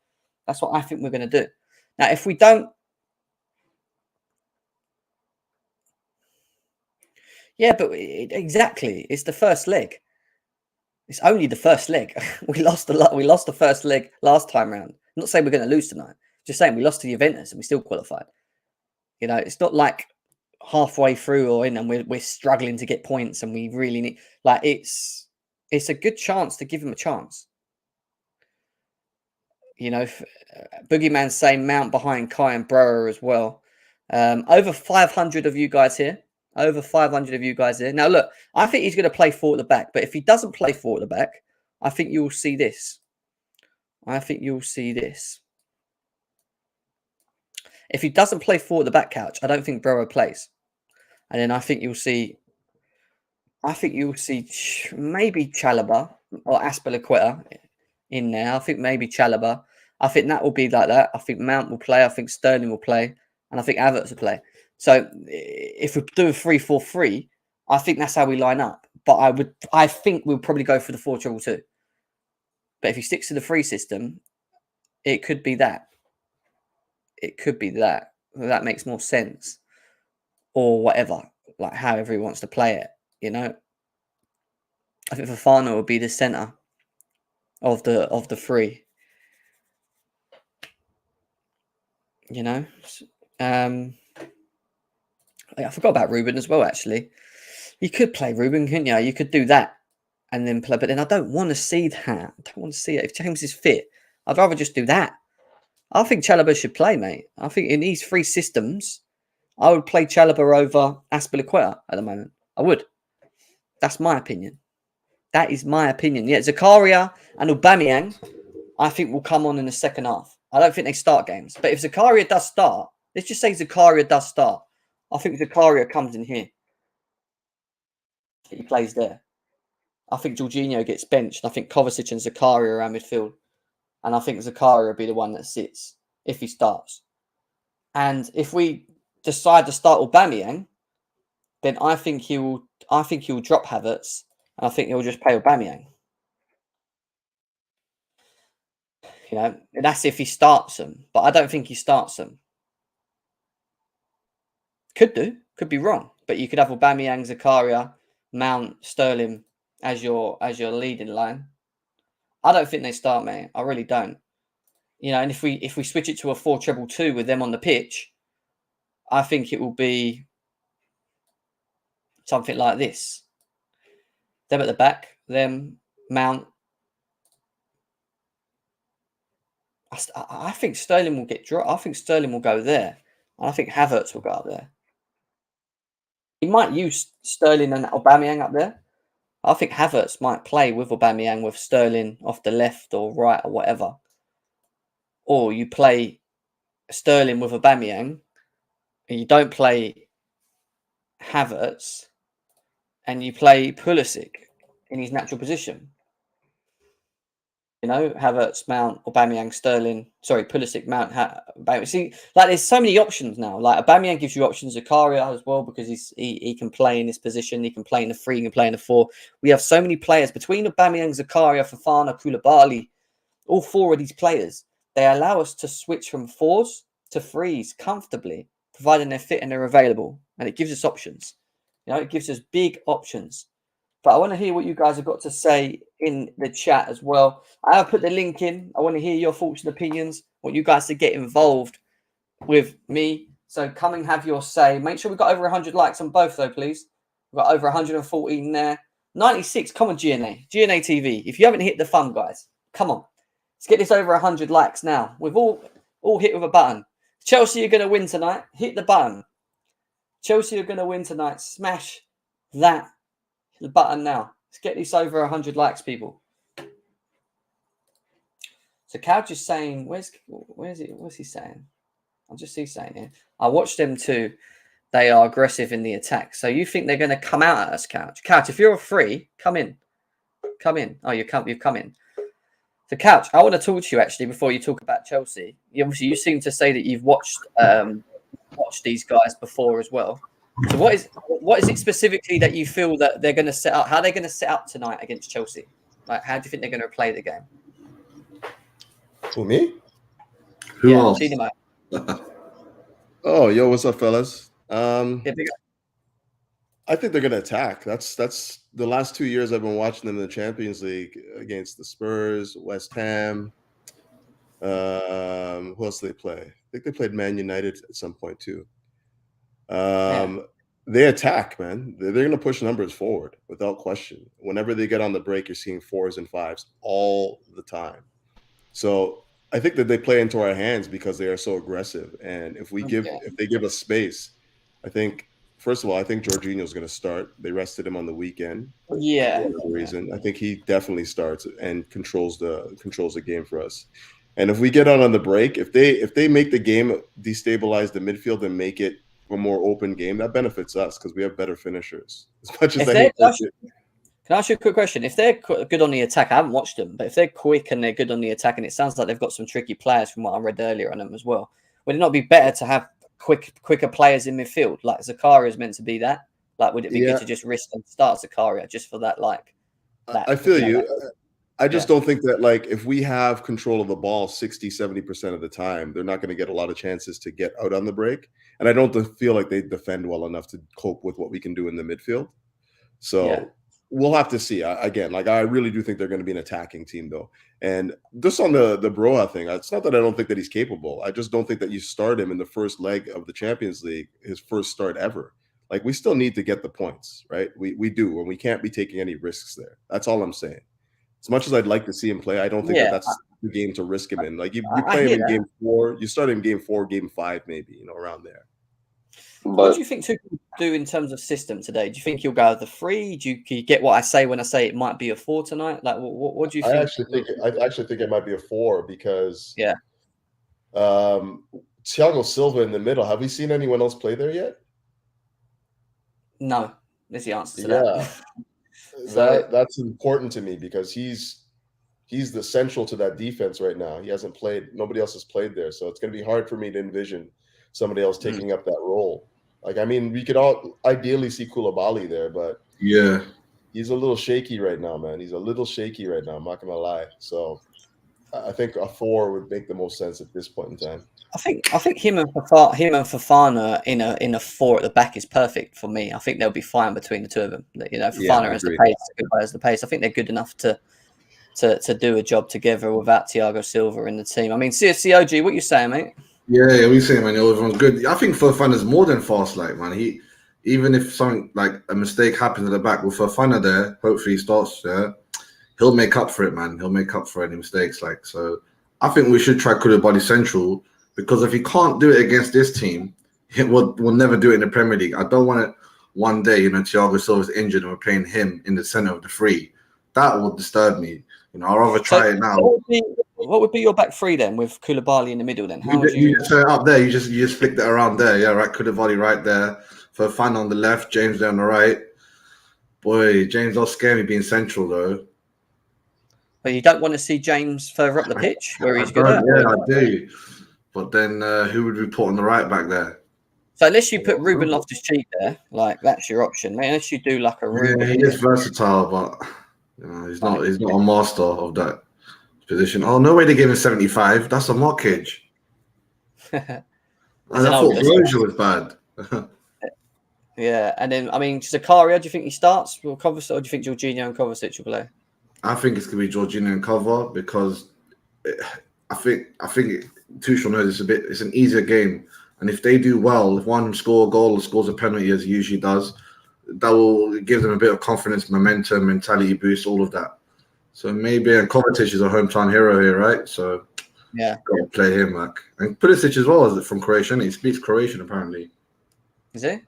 That's what I think we're going to do. Now, if we don't... Yeah, but exactly. It's the first leg. It's only the first leg. We lost the first leg last time round. I'm not saying we're going to lose tonight. Just saying we lost to Juventus and we still qualified. You know, it's not like halfway through or in and we're struggling to get points and we really need... Like, it's a good chance to give him a chance. You know, Boogeyman's saying Mount behind Kai and Brower as well. Over 500 of you guys here. Over 500 of you guys here. Now, look, I think he's going to play 4 at the back. But if he doesn't play 4 at the back, I think you will see this. I think you'll see this. If he doesn't play forward at the back, Couch, I don't think Burrow plays. And then I think you'll see maybe Chalobah or Aspilicueta in there. I think maybe Chalobah. I think that will be like that. I think Mount will play. I think Sterling will play. And I think Havertz will play. So if we do a 3-4-3, I think that's how we line up. But I think we'll probably go for the 4-2-2. But if he sticks to the 3 system, it could be that. It could be that. That makes more sense. Or whatever. Like however he wants to play it, you know. I think Fofana will be the centre of the 3. You know? I forgot about Ruben as well, actually. You could play Ruben, couldn't you? You could do that and then play. But then I don't want to see that. I don't want to see it. If James is fit, I'd rather just do that. I think Chalobah should play, mate. I think in these 3 systems, I would play Chalobah over Aspilicueta at the moment. I would. That's my opinion. That is my opinion. Yeah, Zakaria and Aubameyang, I think will come on in the second half. I don't think they start games. But if Zakaria does start, let's just say Zakaria does start. I think Zakaria comes in here. He plays there. I think Jorginho gets benched. I think Kovacic and Zakaria around midfield. And I think Zakaria will be the one that sits if he starts. And if we decide to start Aubameyang, then I think he will drop Havertz. And I think he'll just play Aubameyang. You know, that's if he starts them. But I don't think he starts them. Could be wrong. But you could have Aubameyang, Zakaria, Mount, Sterling as your leading line. I don't think they start, mate. I really don't. You know, and if we switch it to a 4-2-2 with them on the pitch, I think it will be something like this. Them at the back, them, Mount. I think Sterling will get dropped. I think Sterling will go there. And I think Havertz will go up there. He might use Sterling and Aubameyang up there. I think Havertz might play with Aubameyang with Sterling off the left or right or whatever. Or you play Sterling with Aubameyang and you don't play Havertz and you play Pulisic in his natural position. You know, Havertz, Mount, Aubameyang, Sterling. Sorry, Pulisic, Mount, Aubameyang. See, like there's so many options now. Like Aubameyang gives you options. Zakaria as well because he can play in this position. He can play in the 3. He can play in the 4. We have so many players between Aubameyang, Zakaria, Fofana, Koulibaly. All 4 of these players, they allow us to switch from 4s to 3s comfortably, providing they're fit and they're available. And it gives us options. You know, it gives us big options. But I want to hear what you guys have got to say in the chat as well. I have put the link in. I want to hear your thoughts and opinions. I want you guys to get involved with me. So come and have your say. Make sure we've got over 100 likes on both, though, please. We've got over 114 there. 96. Come on, GNA TV. If you haven't hit the thumb, guys, come on. Let's get this over 100 likes now. We've all hit with a button. Chelsea are going to win tonight. Hit the button. Chelsea are going to win tonight. Smash that button now. Let's get this over 100 likes, people. So Couch is saying, where's it? What's he saying? I'll just see saying here. I watched them too. They are aggressive in the attack. So you think they're going to come out at us, Couch? Couch, if you're a free, come in. Come in. Oh, you've come in. So Couch, I want to talk to you actually before you talk about Chelsea. You seem to say that you've watched these guys before as well. So what is it specifically that you feel that they're going to set up? How are they going to set up tonight against Chelsea? Like, how do you think they're going to play the game? Who, me? Who else? Dinamo. Oh, yo, what's up, fellas? Yeah, I think they're going to attack. That's the last 2 years I've been watching them in the Champions League against the Spurs, West Ham. Who else do they play? I think they played Man United at some point too. They attack, man. They're going to push numbers forward without question. Whenever they get on the break, you're seeing 4s and 5s all the time. So I think that they play into our hands because they are so aggressive. And if they give us space, I think first of all, I think Jorginho's going to start. They rested him on the weekend for Yeah. whatever reason. I think he definitely starts and controls the game for us. And if we get out on the break, if they make the game, destabilize the midfield and make it a more open game, that benefits us because we have better finishers. As much as If I they're, hate that, can I ask you a quick question? If they're good on the attack, I haven't watched them, but if they're quick and they're good on the attack, and it sounds like they've got some tricky players from what I read earlier on them as well, would it not be better to have quicker players in midfield? Like Zakaria is meant to be that. Like, would it be good to just risk and start Zakaria just for that? Like, that, I feel you. I just yeah. don't think that, like, if we have control of the ball 60-70% of the time, they're not going to get a lot of chances to get out on the break. And I don't feel like they defend well enough to cope with what we can do in the midfield. So we'll have to see. Again, like, I really do think they're going to be an attacking team, though. And just on the Broa thing, it's not that I don't think that he's capable. I just don't think that you start him in the first leg of the Champions League, his first start ever. Like, we still need to get the points, right? We do, and we can't be taking any risks there. That's all I'm saying. As much as I'd like to see him play, I don't think that's the game to risk him in. Like, you play him in game 4, you start him in game 4, game 5, maybe, around there. What do you think Tuchel will do in terms of system today? Do you think he'll go with the 3? Do you get what I say when I say it might be a 4 tonight? Like, what do you think? I actually think it might be a 4 because Thiago Silva in the middle. Have we seen anyone else play there yet? No, is the answer to that. So, that's important to me because he's the central to that defense right now. He hasn't played. Nobody else has played there, so it's going to be hard for me to envision somebody else taking up that role. Like, I mean, we could all ideally see Koulibaly there, but he's a little shaky right now, man. He's a little shaky right now. I'm not gonna lie. So I think a 4 would make the most sense at this point in time. I think him and Fofana in a 4 at the back is perfect for me. I think they'll be fine between the two of them. Fofana has the pace, Kuba has the pace. I think they're good enough to do a job together without Thiago Silva in the team. I mean, COG, what you saying, mate? Yeah, we saying, man, everyone's good. I think Fofana's more than fast, like, man. Even if something like a mistake happens at the back with Fofana there, hopefully he starts he'll make up for it, man. He'll make up for any mistakes. Like, so I think we should try Koulibaly central because if he can't do it against this team, we'll never do it in the Premier League. I don't want it one day, Thiago Silva's injured and we're playing him in the center of the 3. That would disturb me. I'd rather try it now. What would be your back 3 then with Koulibaly in the middle then? You just turn it up there. You just flick it around there. Yeah, right. Koulibaly right there. Fofana on the left. James there on the right. Boy, James does scare me being central though. But you don't want to see James further up the pitch where he's good at. Yeah, I do. But then who would we put on the right back there? So unless you put Ruben Loftus-Cheek there, like that's your option. Unless you do like a Ruben. Yeah, he is versatile, but he's not a master of that position. Oh, no way they gave him 75. That's a mortgage. I thought Virgil was bad. Yeah, and then, I mean, Zakaria, do you think he starts with Kovacic, or do you think Jorginho and Kovacic will play? I think it's going to be Jorginho and Kovacic because I think Tuchel knows it's an easier game. And if they do well, if one score a goal or scores a penalty as he usually does, that will give them a bit of confidence, momentum, mentality boost, all of that. So maybe, and Kovacic is a hometown hero here, right? So got to play him, like. And Pulisic as well, is from Croatia. He speaks Croatian, apparently. Is he?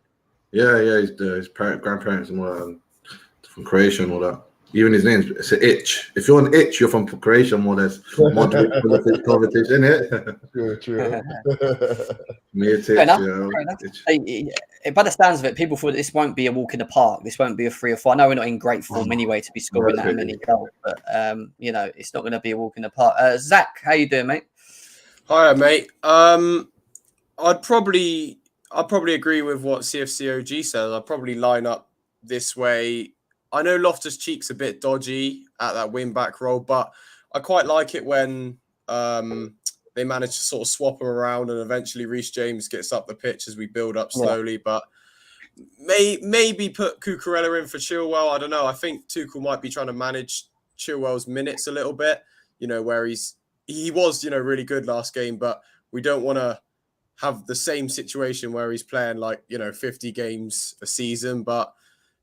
Yeah, his grandparents and all that, from Croatia and all that. Even his name, it's an itch. If you're an itch, you're from Croatia, more or less. Modric, Kovacic, isn't it? True. Me a titch, By the stands of it, people thought this won't be a walk in the park. This won't be a 3 or 4. I know we're not in great form anyway to be scoring that many goals, but it's not going to be a walk in the park. Zach, how you doing, mate? Hi, mate. I'd probably agree with what CFCOG says. I'd probably line up this way. I know Loftus-Cheek's a bit dodgy at that wing-back role, but I quite like it when they manage to sort of swap him around and eventually Reece James gets up the pitch as we build up slowly. Yeah. But maybe put Cucurella in for Chilwell. I don't know. I think Tuchel might be trying to manage Chilwell's minutes a little bit, where he was, really good last game, but we don't want to have the same situation where he's playing 50 games a season. But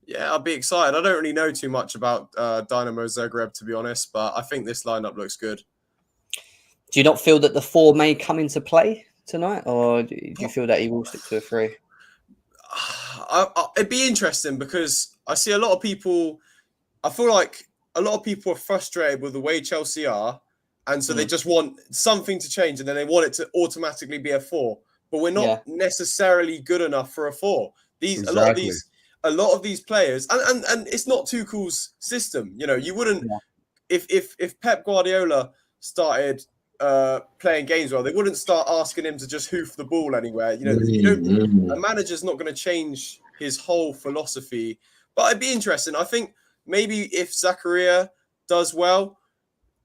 yeah, I'll be excited. I don't really know too much about Dinamo Zagreb, to be honest, but I think this lineup looks good. Do you not feel that the 4 may come into play tonight, or do you feel that he will stick to a 3? it'd be interesting because I see a lot of people. I feel like a lot of people are frustrated with the way Chelsea are, and so they just want something to change, and then they want it to automatically be a 4. But we're not necessarily good enough for a 4. A lot of these players, and it's not Tuchel's system. You know, you wouldn't if Pep Guardiola started playing games well, they wouldn't start asking him to just hoof the ball anywhere. You know, a manager's not going to change his whole philosophy. But it'd be interesting. I think maybe if Zakaria does well,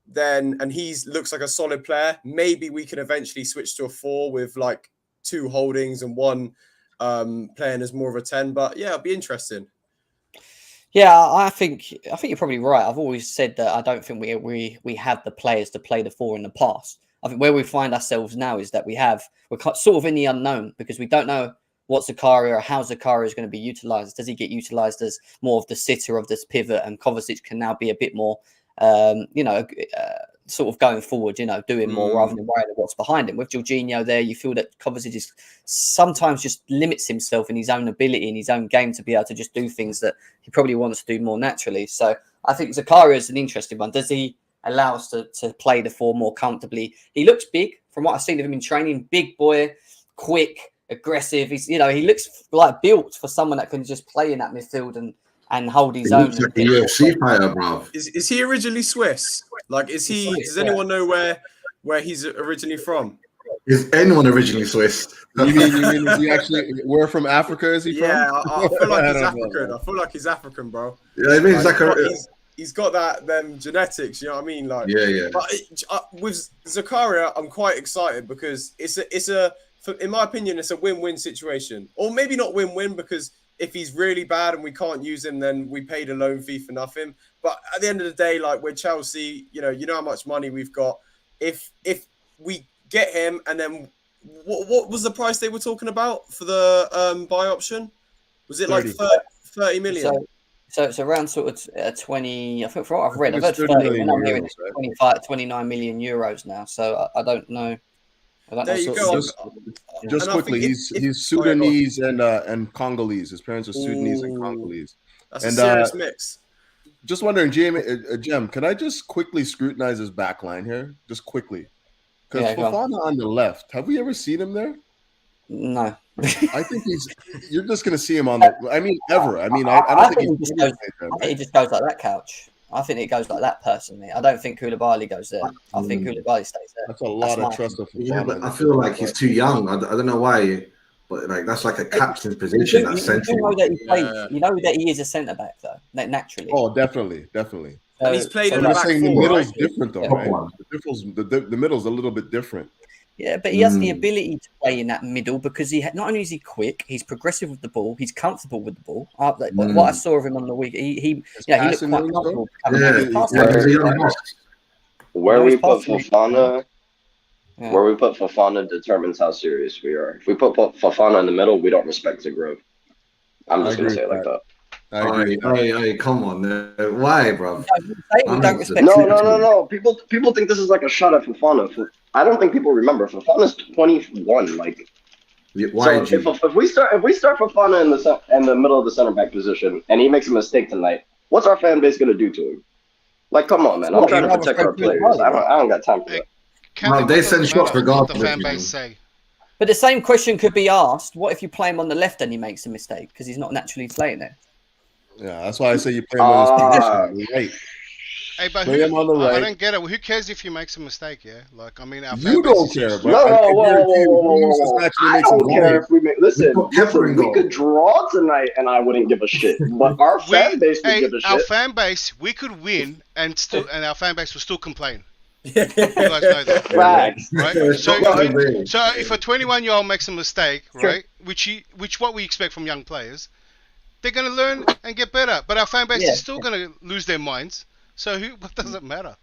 then and he looks like a solid player, maybe we can eventually switch to a 4 with like 2 holdings and 1 playing as more of a 10. But yeah, it'll be interesting. Yeah, I think you're probably right. I've always said that I don't think we have the players to play the 4 in the past. I think where we find ourselves now is that we're sort of in the unknown because we don't know what Zakaria or how Zakaria is going to be utilised. Does he get utilised as more of the sitter of this pivot, and Kovacic can now be a bit more, sort of going forward, doing more rather than worrying about what's behind him. With Jorginho there, you feel that Kovacic is sometimes just limits himself in his own ability, in his own game to be able to just do things that he probably wants to do more naturally. So I think Zakaria is an interesting one. Does he allow us to play the 4 more comfortably? He looks big from what I've seen of him in training. Big boy, quick, aggressive. He looks like built for someone that can just play in that midfield and hold his own. Like a UFC fighter, bro. Is he originally Swiss? Like, is he? Does anyone know where he's originally from? Is anyone originally Swiss? You mean is he actually? Where from Africa is he from? Yeah, I feel like he's African. I feel like he's African, bro. Yeah, I mean, he's got them genetics. You know what I mean? Like, yeah. But with Zakaria, I'm quite excited because in my opinion, it's a win-win situation, or maybe not win-win because if he's really bad and we can't use him, then we paid a loan fee for nothing. But at the end of the day, like we're Chelsea, you know how much money we've got. If we get him, and then what was the price they were talking about for the buy option? Was it 30. Like 30 million? So it's around sort of 20. I think from what I've read, I've heard 30. And I'm hearing it's 25, 29 million euros now. So I don't know. There you go. Just quickly, he's Sudanese and Congolese. His parents are Sudanese and Congolese. That's a serious mix. Just wondering, Jem, can I just quickly scrutinize his back line here? Just quickly. Because Fofana on the left, have we ever seen him there? No. I think you're just going to see him on the, ever. I don't think he just goes like that, Couch. I think it goes like that personally. I don't think Koulibaly goes there. I think Koulibaly stays there. That's a lot of trust of Fofana. Yeah, but I feel like he's too young. I don't know why, but like that's like a captain's position. That's central. You know that he plays. You know that he is a centre back though, like, naturally. Oh, definitely. And he's played in the back saying four, the middle's right? different though, right? The middle's a little bit different. Yeah, but he has the ability to play in that middle because not only is he quick, he's progressive with the ball, he's comfortable with the ball. What I saw of him on the week, he looked quite comfortable. Where we put Fofana determines how serious we are. If we put Fofana in the middle, we don't respect Zagreb. I'm just going to say it like that. Hey, come on. Why, bro? No. People think this is like a shot at Fofana. I don't think people remember. Fofana's 21. Like, why? So if we start Fofana in the middle of the center back position and he makes a mistake tonight, what's our fan base gonna do to him? Like, come on, man. I'm trying to protect our players. I don't got time for that. They send shots regardless. The fan base say. But the same question could be asked: what if you play him on the left and he makes a mistake because he's not naturally playing there? Yeah, that's why I say you play him on his position, right? Hey, but play him on the right. I don't get it. Who cares if he makes a mistake? Yeah, like our you don't care, bro. No, I don't care if we make. Listen, we could draw tonight, and I wouldn't give a shit. But our fan base would give a shit. Our fan base, we could win, and our fan base will still complain. You guys know that, Facts. right? So if a 21-year-old makes a mistake, right, which what we expect from young players, they're going to learn and get better. But our fan base is still going to lose their minds. So what does it matter?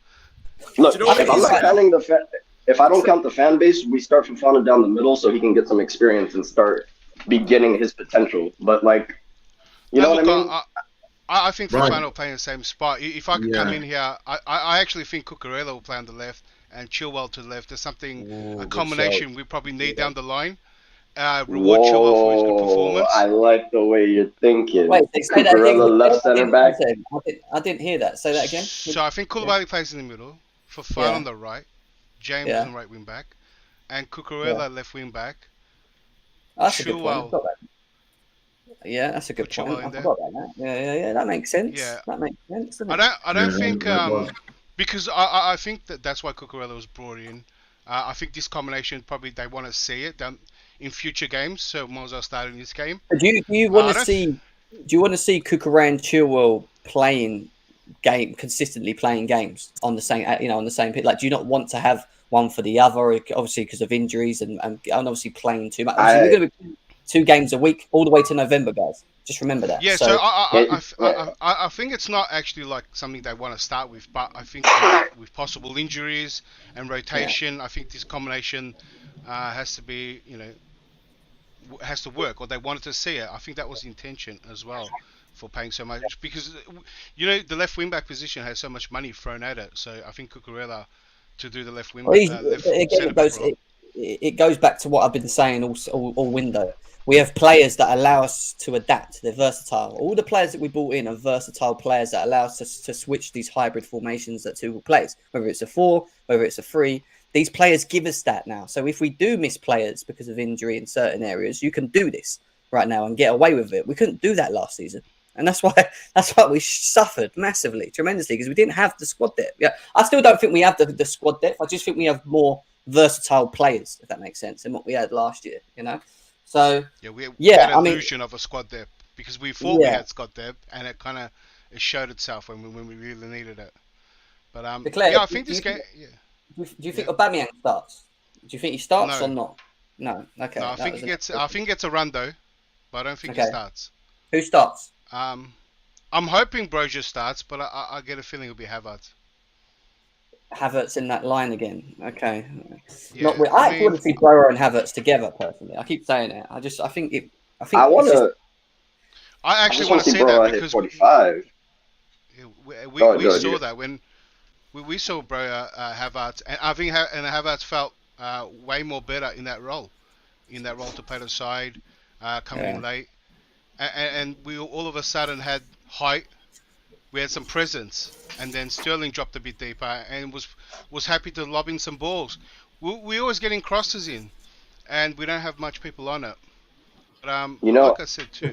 Look, if I don't count the fan base, we start Fofana down the middle so he can get some experience and start beginning his potential. But like, you know what I mean? I think Fofana will play in the same spot. If I could come in here, I actually think Cucurella will play on the left and Chilwell to the left. There's a combination we probably need down the line. reward Chilwell for his good performance. I like the way you're thinking. Wait, say that again. Left center back. I didn't hear that. Say that again. So I think Koulibaly plays in the middle, Fofana on the right, James on right wing back, and Cucurella left wing back. That's a good point. Yeah, that's a good point. I forgot about that. Yeah. That makes sense. Yeah. That makes sense. I don't think because I think that's why Cucurella was brought in. I think this combination probably they want to see it done in future games. So Mozart started this game. Do you want to see? Do you want to see Cucurella and Chilwell consistently playing games on the same on the same pitch? Like, do you not want to have one for the other? Obviously, because of injuries and obviously playing too much. We're going to be 2 games a week all the way to November, guys. Just remember that. Yeah, so I think it's not actually like something they want to start with, but I think with possible injuries and rotation, I think this combination has to be, has to work, or they wanted to see it. I think that was the intention as well for paying so much, because the left wing back position has so much money thrown at it. So I think Cucurella to do the left wing it goes back to what I've been saying all window. We have players that allow us to adapt. They're versatile. All the players that we brought in are versatile players that allow us to switch these hybrid formations that Tuchel plays, whether it's a 4, whether it's a 3. These players give us that now. So if we do miss players because of injury in certain areas, you can do this right now and get away with it. We couldn't do that last season. And that's why we suffered massively, tremendously, because we didn't have the squad depth. Yeah, I still don't think we have the squad depth. I just think we have more versatile players, if that makes sense, than what we had last year, So we had an illusion of a squad depth because we thought we had squad depth, and it kind of showed itself when we really needed it. But Claire, I think this game. Do you think Aubameyang starts? Do you think he starts or not? No. Okay. No, I think he gets a run though, but I don't think he starts. Who starts? I'm hoping Broja starts, but I get a feeling it'll be Havertz. Havertz in that line again. Okay. Yeah, I actually want to see Broja and Havertz together personally. I keep saying it. I actually want to see that because 45. We saw that when we saw Broja Havertz, and I think Havertz felt way more better in that role to play the side, coming in late, and we all of a sudden had height. We had some presence, and then Sterling dropped a bit deeper and was happy to lob in some balls. We're always getting crosses in, and we don't have much people on it. But like I said too,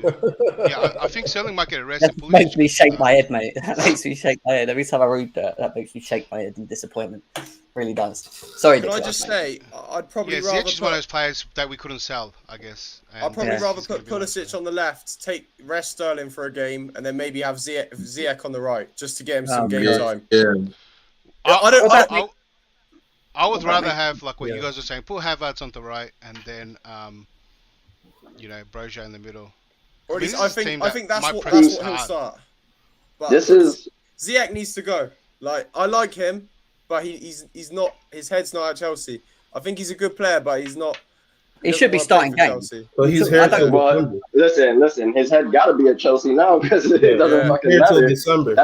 I think Sterling might get a rest. That makes me shake my head, mate. That makes me shake my head every time I read that. That makes me shake my head in disappointment. Really does. Sorry. Can I just say, I'd probably rather. Ziyech is one of those players that we couldn't sell, I guess. I'd probably rather put Pulisic on the left, rest Sterling for a game, and then maybe have Ziyech on the right, just to get him some game time. Yeah. I would rather have, like what you guys were saying, put Havertz on the right, and then Broja in the middle. Or at least I think that's what he'll start. But Ziyech needs to go. Like, I like him, but he's not. His head's not at Chelsea. I think he's a good player, but he's not. He should be starting games. But he's here till listen. His head got to be at Chelsea now because it doesn't fucking matter. December.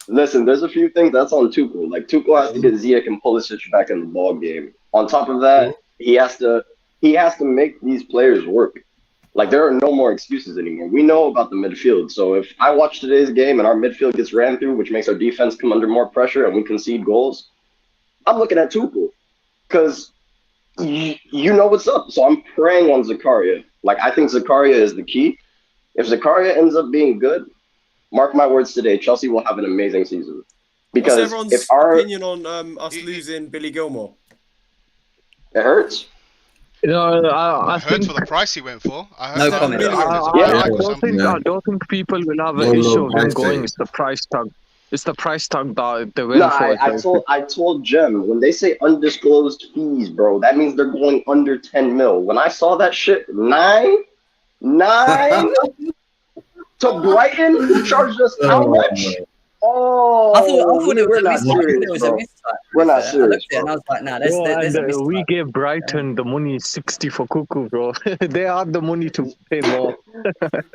Listen. There's a few things that's on Tuchel. Like Tuchel has to get Ziyech and Pulisic back in the ball game. On top of that, he has to make these players work. Like, there are no more excuses anymore. We know about the midfield. So if I watch today's game and our midfield gets ran through, which makes our defense come under more pressure and we concede goals, I'm looking at Tuchel because you know what's up. So I'm praying on Zakaria. Like, I think Zakaria is the key. If Zakaria ends up being good, mark my words today, Chelsea will have an amazing season. Because what's everyone's opinion on us losing Billy Gilmore? It hurts. I think for the price he went for. No comment. I don't think people will have an issue of him going. It's the price tag. It's the price tag that they went for. I told Jem, when they say undisclosed fees, bro, that means they're going under 10 mil. When I saw that shit, 9 to Brighton, who charged us how much? Oh, I thought it was not serious, bro. We're not serious. And I was like, nah, there's we gave Brighton the money 60 for Cuckoo, bro. They had the money to pay more.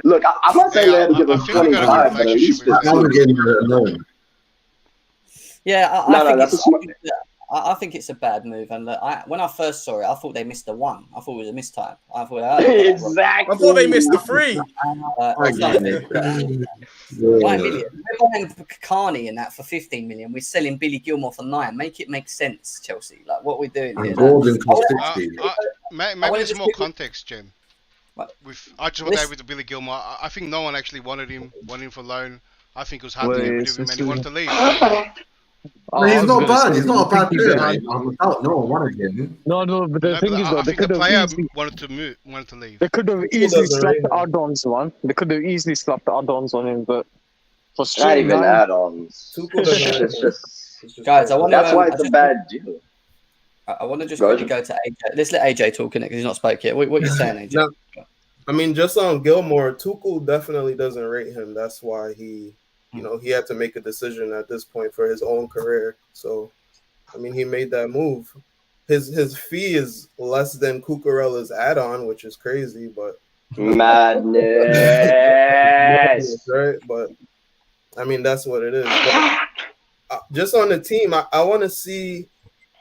Look, I'm not saying they had to give us 25, but at least I think it's a bad move. And when I first saw it, I thought they missed the one. I thought it was a mistype. I thought exactly. I thought they missed the 3. 9 million. We're buying Carney and that for 15 million. We're selling Billy Gilmore for 9. Make it make sense, Chelsea. Like what we're doing here. Gordon cost 60. Maybe there's more context, Jim. I just want to with the Billy Gilmore. I think no one actually wanted him for loan. I think it was hard to get rid of him, and he wanted to leave. No, he's not bad. He's not a bad player. No one wanted him. No, but the thing is, I think the player wanted to leave. They could have easily slapped the add-ons on. They could have easily slapped the add-ons on him, but for not even add-ons. It's just guys. That's why it's a bad deal. I want to just quickly go to AJ. Let's let AJ talk in it because he's not spoke yet. What are you saying, AJ? No, I mean, just on Gilmore, Tuchel definitely doesn't rate him. That's why he had to make a decision at this point for his own career. So, I mean, he made that move. His fee is less than Cucurella's add-on, which is crazy, but madness, right? But I mean, that's what it is. But, just on the team, I want to see.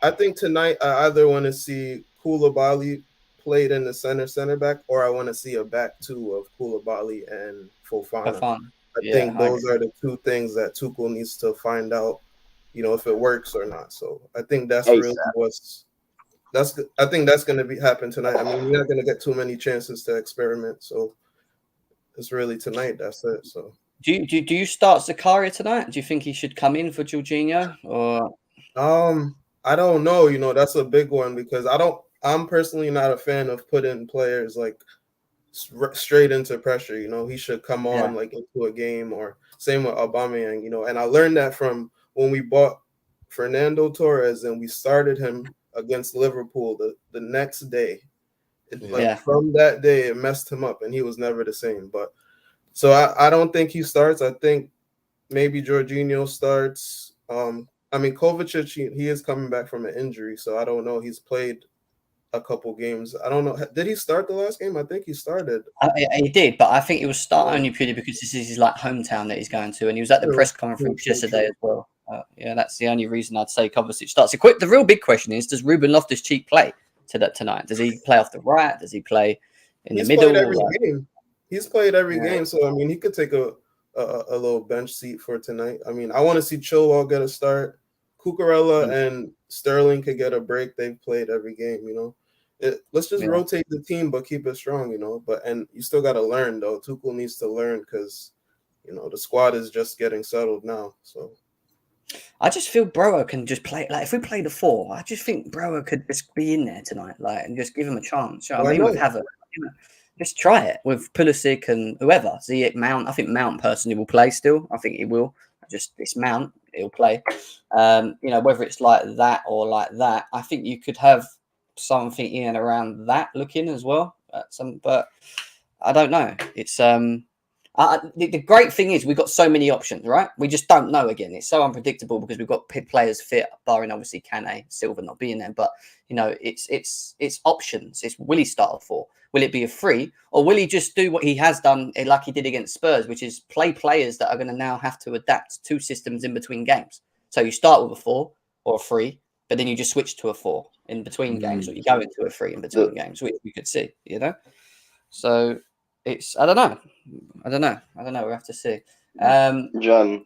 I think tonight I either want to see Koulibaly played in the center back, or I want to see a back two of Koulibaly and Fofana. I think those are the two things that Tuchel needs to find out, if it works or not. So I think that's really I think that's going to happen tonight. I mean, you're not going to get too many chances to experiment. So it's really tonight. That's it. So do you start Zakaria tonight? Do you think he should come in for Jorginho or? I don't know. That's a big one because I'm personally not a fan of putting players like straight into pressure. He should come on like into a game, or same with Aubameyang. And I learned that from when we bought Fernando Torres and we started him against Liverpool the next day. From that day, it messed him up, and he was never the same. But so I don't think he starts. I think maybe Jorginho starts. I mean, Kovacic, he is coming back from an injury, so I don't know. He's played a couple games. I don't know. Did he start the last game? I think he started. He did, but I think he will start only purely because this is his hometown that he's going to, and he was at the press conference yesterday as well. That's the only reason I'd say Kovacic starts. The real big question is: does Ruben Loftus-Cheek play tonight? Does he play off the right? Does he play in the middle? He's played every game, so I mean, he could take a little bench seat for tonight. I mean, I want to see Chilwell get a start. Cucurella and Sterling could get a break. They've played every game, Let's just rotate the team, but keep it strong, and you still got to learn, though. Tuchel needs to learn because, the squad is just getting settled now. So I just feel Brower can just play. Like, if we play the 4, I just think Brower could just be in there tonight, and just give him a chance. I mean, with Havertz, just try it with Pulisic and whoever. See it, Mount. I think Mount personally will play still. I think he will. It's Mount. He'll play. Whether it's like that or like that, I think you could have something in and around that looking as well. But I don't know. It's the great thing is we've got so many options, right? We just don't know. Again, it's so unpredictable because we've got players fit, barring obviously Kane, Silva not being there. But it's options. It's will he start a 4? Will it be a 3, or will he just do what he has done, like he did against Spurs, which is play players that are going to now have to adapt to systems in between games? So you start with a 4 or a 3, but then you just switch to a 4 in between games, or you go into a 3 in between games, which we could see, So it's I don't know. We'll have to see. John.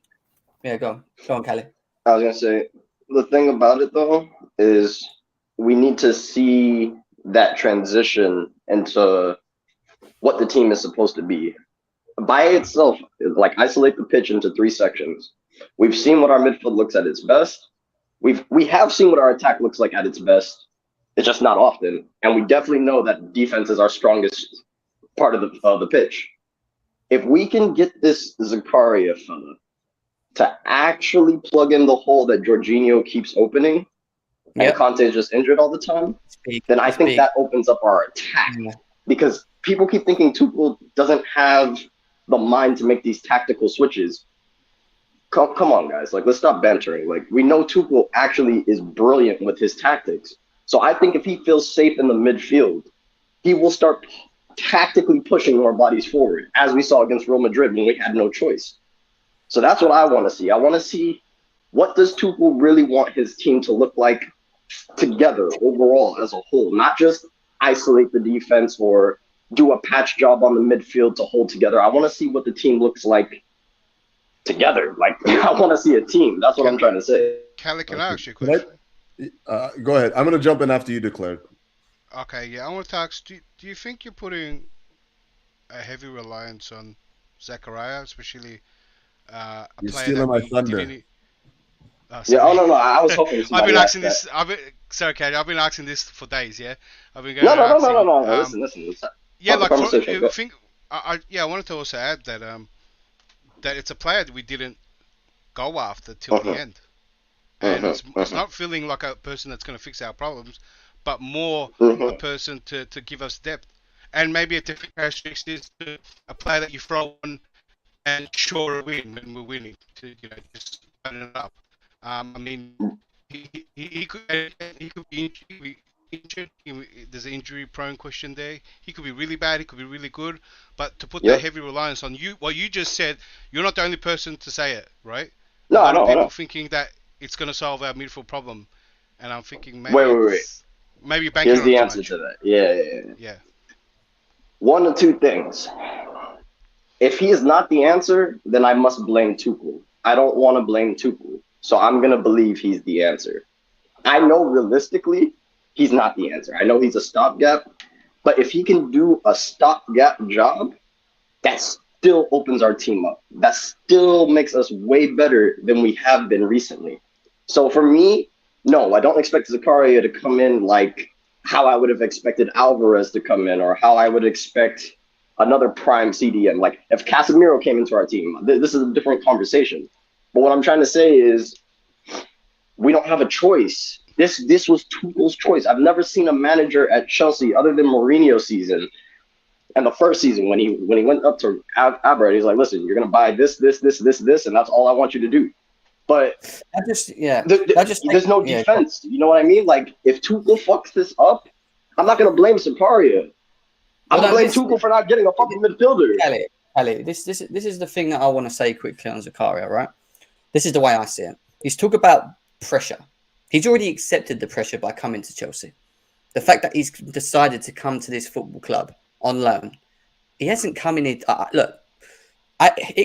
Yeah, go on, Kelly. I was gonna say the thing about it though is we need to see that transition into what the team is supposed to be. By itself, like isolate the pitch into 3 sections. We've seen what our midfield looks at its best. We have seen what our attack looks like at its best. It's just not often, and we definitely know that defense is our strongest part of the pitch. If we can get this Zakaria fella to actually plug in the hole that Jorginho keeps opening, and Conte is just injured all the time, then I think that opens up our attack. Because people keep thinking Tuchel doesn't have the mind to make these tactical switches. Come on, guys. Let's stop bantering. We know Tuchel actually is brilliant with his tactics. So I think if he feels safe in the midfield, he will start tactically pushing more bodies forward, as we saw against Real Madrid when we had no choice. So that's what I want to see. I want to see what does Tuchel really want his team to look like together overall as a whole? Not just isolate the defense or do a patch job on the midfield to hold together. I want to see what the team looks like together. Like, I want to see a team. That's what I'm trying to say. Callie, can I ask you a question? Go ahead. I'm going to jump in after you declare. Okay, yeah. I want to ask, do you think you're putting a heavy reliance on Zakaria, especially a You're player stealing that my we thunder. didn't... No. I was hoping I've been asking this. Sorry, Callie. I've been asking this for days, yeah? I've been going No. Listen. Yeah, like, I wanted to also add that that it's a player that we didn't go after till the end. And it's not feeling like a person that's going to fix our problems, but more a person to give us depth. And maybe a different characteristic is a player that you throw on and sure a win when we're winning, to just turn it up. I mean, he could be injured. There's an injury-prone question there. He could be really bad. He could be really good. But to put that heavy reliance on you, what you just said, you're not the only person to say it, right? No, a lot of people know. Thinking that it's going to solve our midfield problem, and I'm thinking maybe maybe banking Here's on the too answer much. to that. Yeah. One of two things. If he is not the answer, then I must blame Tuchel. I don't want to blame Tuchel, so I'm going to believe he's the answer. I know realistically he's not the answer. I know he's a stopgap, but if he can do a stopgap job, that still opens our team up. That still makes us way better than we have been recently. So for me, no, I don't expect Zakaria to come in like how I would have expected Alvarez to come in, or how I would expect another prime CDM. Like if Casemiro came into our team, this is a different conversation. But what I'm trying to say is we don't have a choice. This was Tuchel's choice. I've never seen a manager at Chelsea other than Mourinho's season and the first season when he went up to Albert, he's like, listen, you're gonna buy this, and that's all I want you to do. But there's no defense. You know what I mean? Like if Tuchel fucks this up, I'm not gonna blame Zakaria. I'm gonna blame Tuchel for not getting a fucking midfielder. Kelly, this is the thing that I want to say quickly on Zakaria, right? This is the way I see it. He's talking about pressure. He's already accepted the pressure by coming to Chelsea. The fact that he's decided to come to this football club on loan, he hasn't come in. It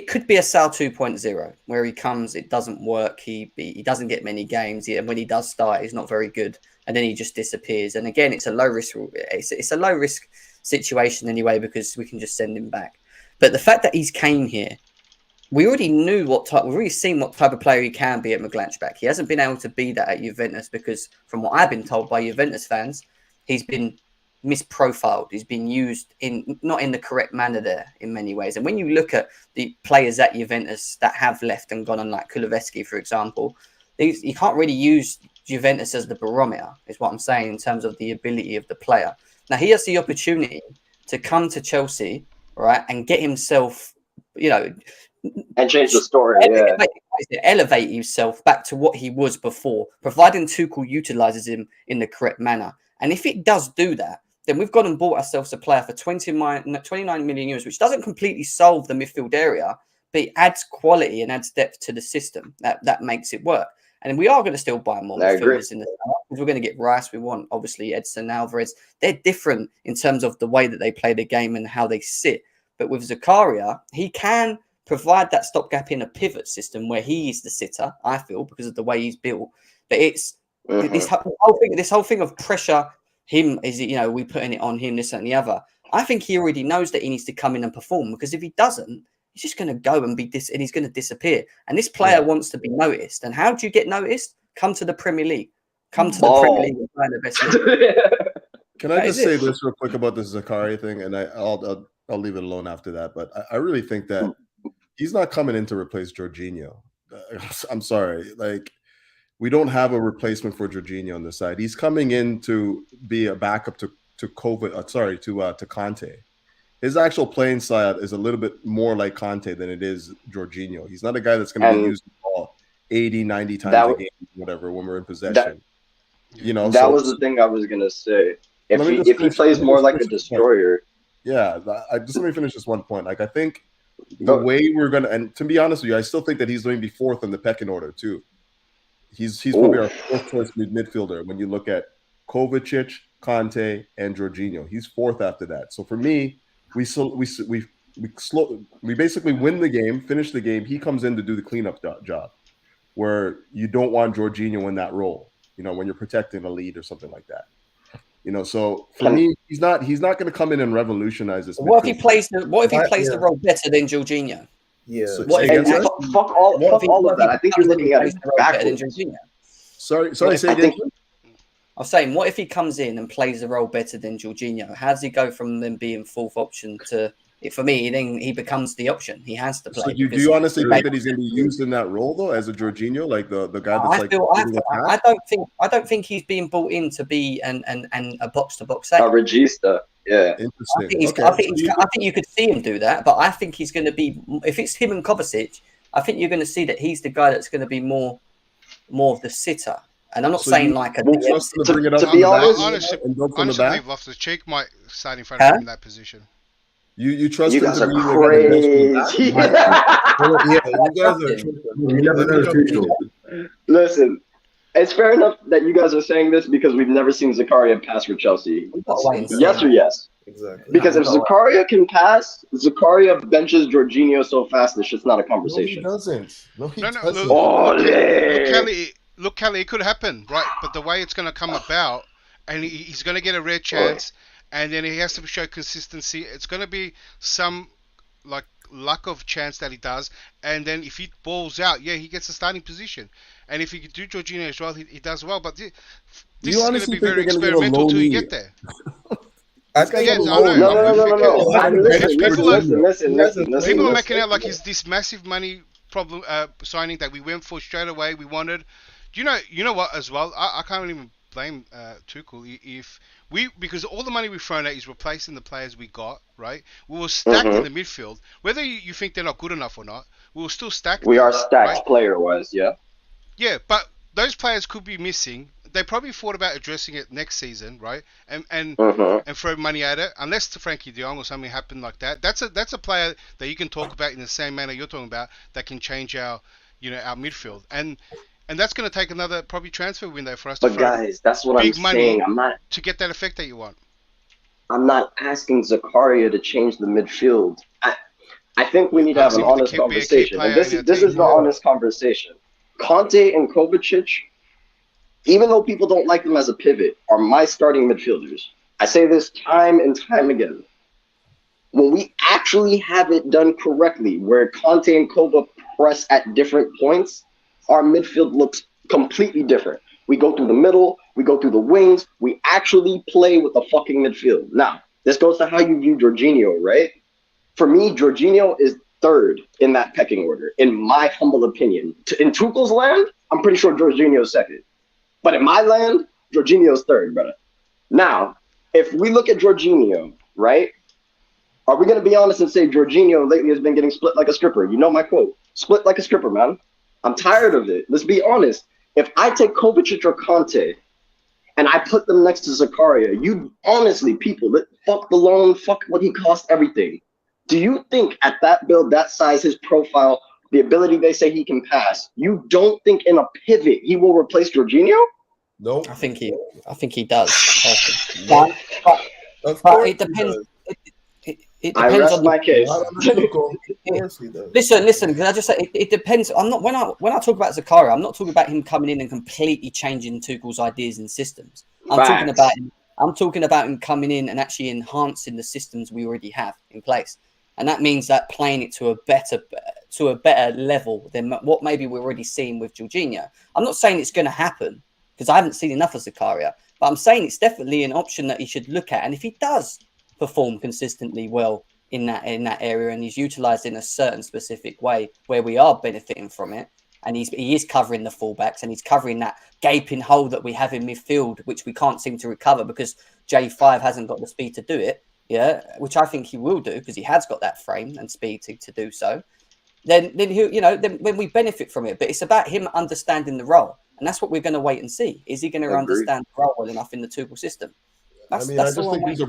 could be a Sal 2.0 where he comes, it doesn't work, he doesn't get many games, and when he does start, he's not very good, and then he just disappears. And again, it's a low risk. It's a low risk situation anyway because we can just send him back. But the fact that he's came here, we already knew we've already seen what type of player he can be at Mönchengladbach. He hasn't been able to be that at Juventus because, from what I've been told by Juventus fans, he's been misprofiled. He's been used not in the correct manner there in many ways. And when you look at the players at Juventus that have left and gone on, like Kulusevski, for example, you can't really use Juventus as the barometer, is what I'm saying, in terms of the ability of the player. Now, he has the opportunity to come to Chelsea, right, and get himself, and change the story, elevate himself back to what he was before, providing Tuchel utilises him in the correct manner. And if it does do that, then we've gone and bought ourselves a player for 29 million euros, which doesn't completely solve the midfield area, but it adds quality and adds depth to the system. That makes it work. And we are going to still buy more midfielders in the summer because we're going to get Rice. We want, obviously, Edson, Alvarez. They're different in terms of the way that they play the game and how they sit. But with Zakaria, he can provide that stopgap in a pivot system where he is the sitter, I feel, because of the way he's built. But it's this whole thing of pressure. Him is we putting it on him, this and the other. I think he already knows that he needs to come in and perform because if he doesn't, he's just going to go and and he's going to disappear. And this player wants to be noticed. And how do you get noticed? Come to the Premier League. Come to the Premier League and play the best league. Can I just say this real quick about the Zakaria thing, and I'll leave it alone after that. But I really think that he's not coming in to replace Jorginho. I'm sorry, we don't have a replacement for Jorginho on the side. He's coming in to be a backup to Kovacic, to Conte. His actual playing style is a little bit more like Conte than it is Jorginho. He's not a guy that's going to be using the ball 80, 90 times a game, whatever, when we're in possession. That was the thing I was going to say. If he plays more like a destroyer. Yeah, just let me finish this one point. I think the way we're going to, and to be honest with you, I still think that he's going to be fourth in the pecking order too. He's probably our fourth choice midfielder when you look at Kovacic, Conte, and Jorginho. He's fourth after that. So for me, we basically win the game, finish the game. He comes in to do the cleanup job, where you don't want Jorginho in that role. When you're protecting a lead or something like that. So for me, he's not going to come in and revolutionize this. What if he plays the role better than Jorginho? Yeah. So fuck all of that. I think you're looking at it backwards. Sorry. Say again. I was saying, what if he comes in and plays the role better than Jorginho? How does he go from them being fourth option to? For me, then he becomes the option. He has to play. So do you honestly think that he's going to be used in that role though, as a Jorginho, like the guy that's I don't think he's being brought in to be a box to box. A regista. Yeah. Interesting. I think you could see him do that, but I think he's going to be, if it's him and Kovacic, I think you're going to see that he's the guy that's going to be more of the sitter. And I'm not saying like a. To be honest, I believe Loftus-Cheek might start in front of him in that position. You trust you him guys to are be crazy. You guys are. Listen, it's fair enough that you guys are saying this because we've never seen Zakaria pass for Chelsea. Yes or yes? Exactly. Because if Zakaria can pass, Zakaria benches Jorginho so fast it's just not a conversation. No, he doesn't. Look, Kelly, it could happen, right? But the way it's going to come about, and he's going to get a rare chance. And then he has to show consistency. It's going to be some like luck of chance that he does. And then if he balls out, he gets a starting position. And if he can do Jorginho as well, he does well. But this is going to be very experimental till you get there. Listen. People are making out like he's this massive money problem signing that we went for straight away. We wanted. You know what as well? I can't even blame Tuchel because all the money we've thrown at is replacing the players we got, right? We were stacked in the midfield. Whether you think they're not good enough or not, we were still stacked. We are stacked player-wise, yeah. Yeah, but those players could be missing. They probably thought about addressing it next season, right? And throw money at it, unless to Frankie de Jong or something happened like that. That's a player that you can talk about in the same manner you're talking about that can change our midfield. And that's going to take another probably transfer window for us to guys, that's what I'm saying. I'm not to get that effect that you want. I'm not asking Zakaria to change the midfield. I think we need to have an honest conversation. And this is the honest conversation. Conte and Kovacic, even though people don't like them as a pivot, are my starting midfielders. I say this time and time again. When we actually have it done correctly, where Conte and Kova press at different points, our midfield looks completely different. We go through the middle, we go through the wings, we actually play with a fucking midfield. Now, this goes to how you view Jorginho, right? For me, Jorginho is third in that pecking order, in my humble opinion. In Tuchel's land, I'm pretty sure Jorginho's second. But in my land, Jorginho's third, brother. Now, if we look at Jorginho, right? Are we going to be honest and say Jorginho lately has been getting split like a stripper? You know my quote. Split like a stripper, man. I'm tired of it. Let's be honest. If I take Kovacic or Conte and I put them next to Zakaria, you honestly, people, fuck the loan, fuck what he cost, everything. Do you think at that build, that size, his profile, the ability they say he can pass, you don't think in a pivot he will replace Jorginho? No. I think he does. But it depends. It depends I rest on my case. Listen. Can I just say it depends? I'm not when I talk about Zakaria, I'm not talking about him coming in and completely changing Tuchel's ideas and systems. I'm talking about him coming in and actually enhancing the systems we already have in place, and that means that playing it to a better level than what maybe we're already seeing with Jorginho. I'm not saying it's going to happen because I haven't seen enough of Zakaria, but I'm saying it's definitely an option that he should look at, and if he does perform consistently well in that area and he's utilized in a certain specific way where we are benefiting from it, and he is covering the fullbacks and he's covering that gaping hole that we have in midfield, which we can't seem to recover because J5 hasn't got the speed to do it, which I think he will do because he has got that frame and speed to do so. Then when we benefit from it, but it's about him understanding the role, and that's what we're going to wait and see. Is he going to understand the role well enough in the Tuchel system? I just think these are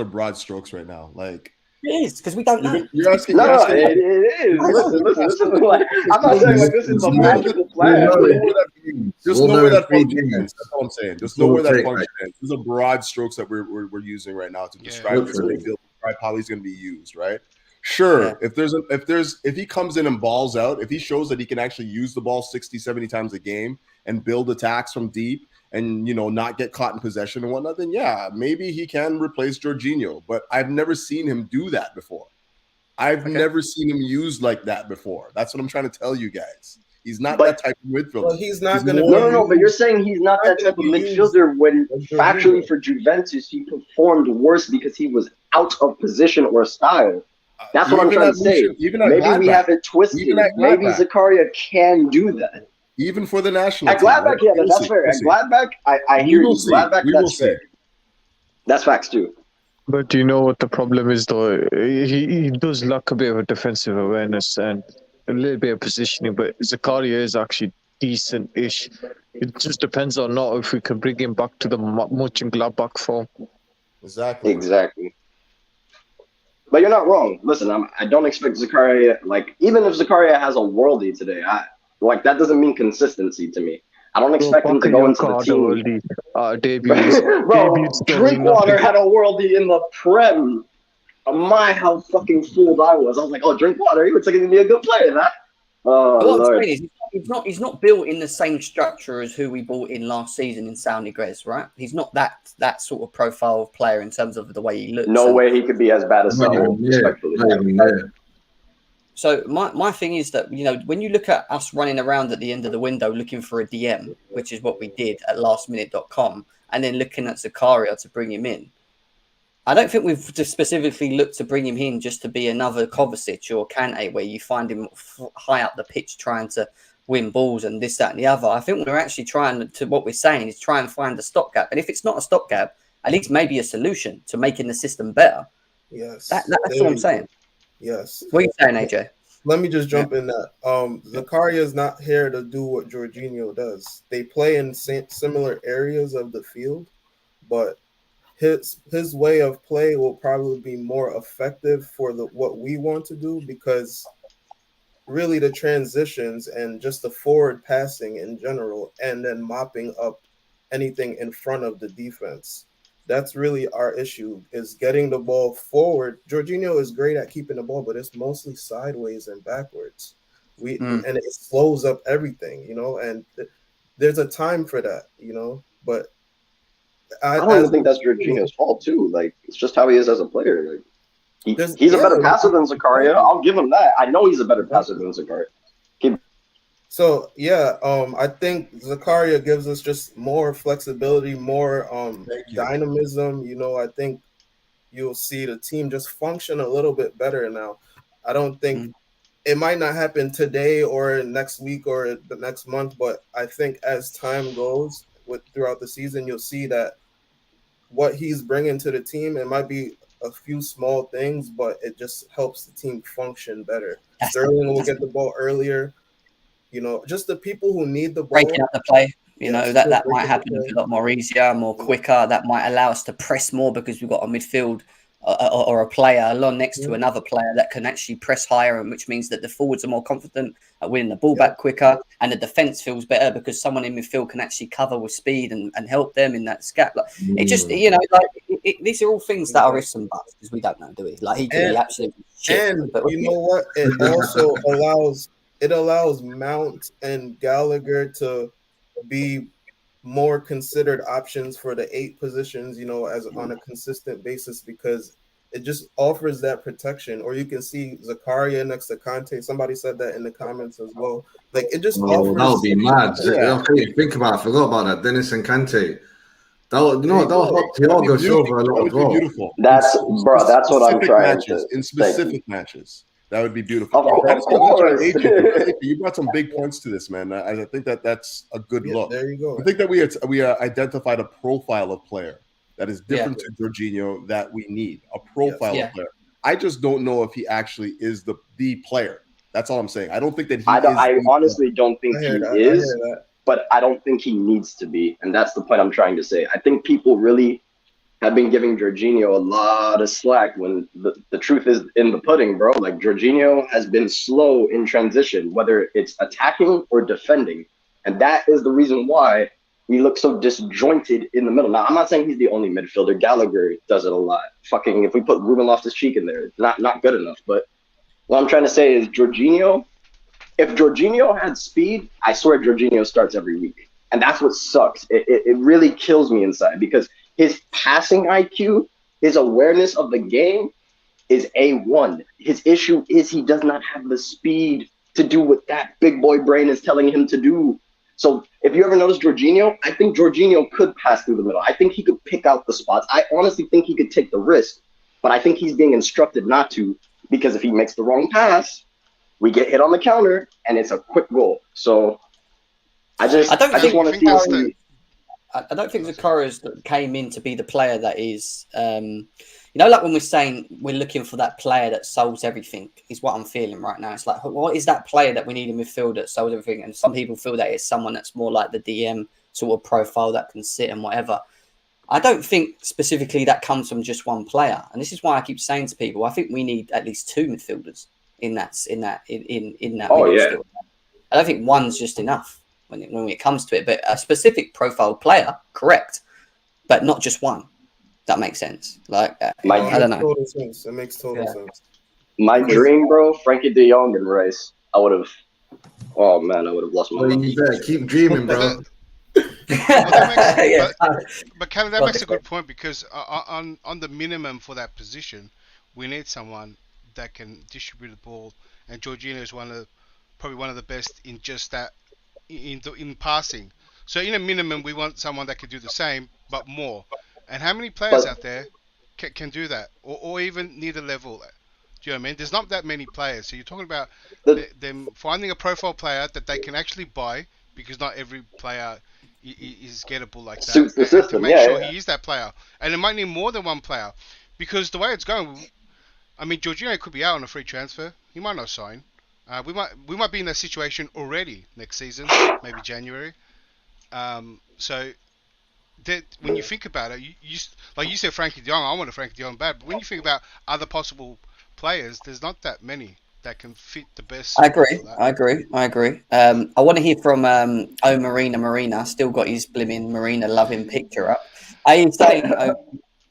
broad strokes right now. Like, It is because we don't know. You're asking. No, it is. Listen. Like, I'm not saying like this is the magical plan. Just know where that function ends. That's all I'm saying. Just know where that function ends. These are broad strokes that we're using right now to describe this midfield, describe how he's going to be used. Right? Sure. If he comes in and balls out, if he shows that he can actually use the ball 60, 70 times a game and build attacks from deep, and not get caught in possession and whatnot, then yeah, maybe he can replace Jorginho. But I've never seen him do that before. I've never seen him used like that before. That's what I'm trying to tell you guys. He's not that type of midfielder. Well, he's not going to. No. But you're saying he's not that type of midfielder when factually for Juventus he performed worse because he was out of position or style. That's what I'm trying to say. Maybe we have it twisted. Maybe Zakaria can do that. Even for the national team. At Gladbach, that's fair. At Gladbach, I hear you. Gladbach, that's fair. That's facts too. But you know what the problem is, though? He does lack a bit of a defensive awareness and a little bit of positioning, but Zakaria is actually decent-ish. It just depends on not if we can bring him back to the Mönchengladbach form. Exactly. But you're not wrong. Listen, I don't expect Zakaria, even if Zakaria has a worldie today, that doesn't mean consistency to me. I don't expect him to go into the team. Bro, Drinkwater had a worldie in the Prem. How fucking fooled I was. I was like, oh, Drinkwater, he looks like he's going to be a good player, that. What I'm saying is, he's not built in the same structure as who we bought in last season in São Negres, right? He's not that sort of profile of player in terms of the way he looks. No way he could be as bad as Savić, respectfully. So my thing is that, when you look at us running around at the end of the window looking for a DM, which is what we did at lastminute.com, and then looking at Zakaria to bring him in, I don't think we've just specifically looked to bring him in just to be another Kovacic or Kante, where you find him high up the pitch trying to win balls and this, that, and the other. I think we're actually trying to, what we're saying is try and find a stopgap. And if it's not a stopgap, at least maybe a solution to making the system better. Yes. That's what I'm saying. Yes. What are you saying, AJ? Let me just jump in that. Zakaria is not here to do what Jorginho does. They play in similar areas of the field, but his way of play will probably be more effective for what we want to do, because really the transitions and just the forward passing in general, and then mopping up anything in front of the defense. That's really our issue, is getting the ball forward. Jorginho is great at keeping the ball, but it's mostly sideways and backwards. And it slows up everything, and there's a time for that, but I don't even think that's Jorginho's fault too. It's just how he is as a player. He's a better passer than Zakaria. I'll give him that. I know he's a better passer than Zakaria. So I think Zakaria gives us just more flexibility, more dynamism. I think you'll see the team just function a little bit better now. I don't think it might not happen today or next week or the next month, but I think as time goes throughout the season, you'll see that what he's bringing to the team, it might be a few small things, but it just helps the team function better. Sterling will get the ball earlier. Just the people who need the ball. Breaking up the play, that might happen a lot more easier, more quicker. That might allow us to press more because we've got a midfield or a player along next to another player that can actually press higher, and which means that the forwards are more confident at winning the ball back quicker, and the defense feels better because someone in midfield can actually cover with speed and help them in that gap. It just, these are all things that are ifs and buts because we don't know, do we? He could be absolutely shit. And you know what? It also allows Mount and Gallagher to be more considered options for the 8 positions, as on a consistent basis, because it just offers that protection. Or you can see Zakaria next to Kante. Somebody said that in the comments as well. It just offers. That would be mad. Think about it. I forgot about that. Dennis and Kante. That would help Thiago Silva a lot as well. Beautiful. That's what I'm trying to. In specific matches. That would be beautiful. Of course. You brought some big points to this, man. I think that's a good look. There you go. I think that we identified a profile of player that is different to Jorginho that we need. A profile of player. I just don't know if he actually is the player. That's all I'm saying. I don't think that he I honestly don't think he is, but I don't think he needs to be. And that's the point I'm trying to say. I think people really have been giving Jorginho a lot of slack when the truth is in the pudding, bro. Like, Jorginho has been slow in transition, whether it's attacking or defending. And that is the reason why we look so disjointed in the middle. Now, I'm not saying he's the only midfielder. Gallagher does it a lot. Fucking, if we put Ruben Loftus-Cheek in there, it's not good enough. But what I'm trying to say is Jorginho, if Jorginho had speed, I swear Jorginho starts every week. And that's what sucks. It really kills me inside because his passing IQ, his awareness of the game is A1. His issue is he does not have the speed to do what that big boy brain is telling him to do. So if you ever notice Jorginho, I think Jorginho could pass through the middle. I think he could pick out the spots. I honestly think he could take the risk, but I think he's being instructed not to, because if he makes the wrong pass, we get hit on the counter and it's a quick goal. So I don't think Zakaria came in to be the player that is, like when we're saying we're looking for that player that solves everything, is what I'm feeling right now. It's like, what is that player that we need in midfield that solves everything? And some people feel that it's someone that's more like the DM sort of profile that can sit and whatever. I don't think specifically that comes from just one player. And this is why I keep saying to people, I think we need at least two midfielders in that. Oh, yeah. I don't think one's just enough when it comes to it, but a specific profile player, correct, but not just one. That makes sense. Like, I don't know. It makes total sense. My dream, bro, Frankie de Jong and Rice. I would have lost my mind. You better keep dreaming, bro. But Kevin, that makes a good point because on the minimum for that position, we need someone that can distribute the ball, and Jorginho is probably one of the best in just that in passing. So in a minimum, we want someone that can do the same but more. And how many players out there can do that, or even near the level? Do you know what I mean? There's not that many players. So you're talking about them finding a profile player that they can actually buy, because not every player is gettable like that. Suits the system, to make sure he is that player. And it might need more than one player, because the way it's going, I mean, Jorginho could be out on a free transfer. He might not sign. We might be in that situation already next season, maybe January. So that when you think about it, you like you said, Frankie de Jong. I want a Frankie de Jong bad, but when you think about other possible players, there's not that many that can fit the best. I agree. I want to hear from Marina. Still got his blimmin' Marina loving picture up. Are you saying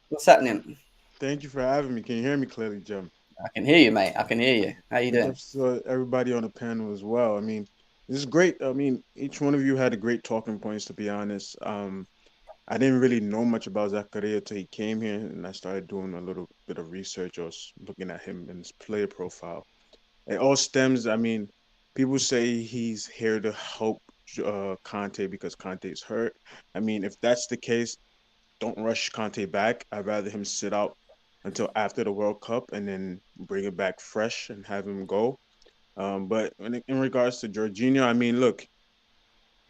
what's happening? Thank you for having me. Can you hear me clearly, Jim? I can hear you, mate. I can hear you. How you doing? So everybody on the panel as well. I mean, this is great. I mean, each one of you had a great talking points, to be honest. I didn't really know much about Zagreb till he came here, and I started doing a little bit of research or looking at him and his player profile. It all stems, I mean, people say he's here to help Conte because Conte is hurt. I mean, if that's the case, don't rush Conte back. I'd rather him sit out until after the World Cup and then bring it back fresh and have him go. But in regards to Jorginho, I mean, look,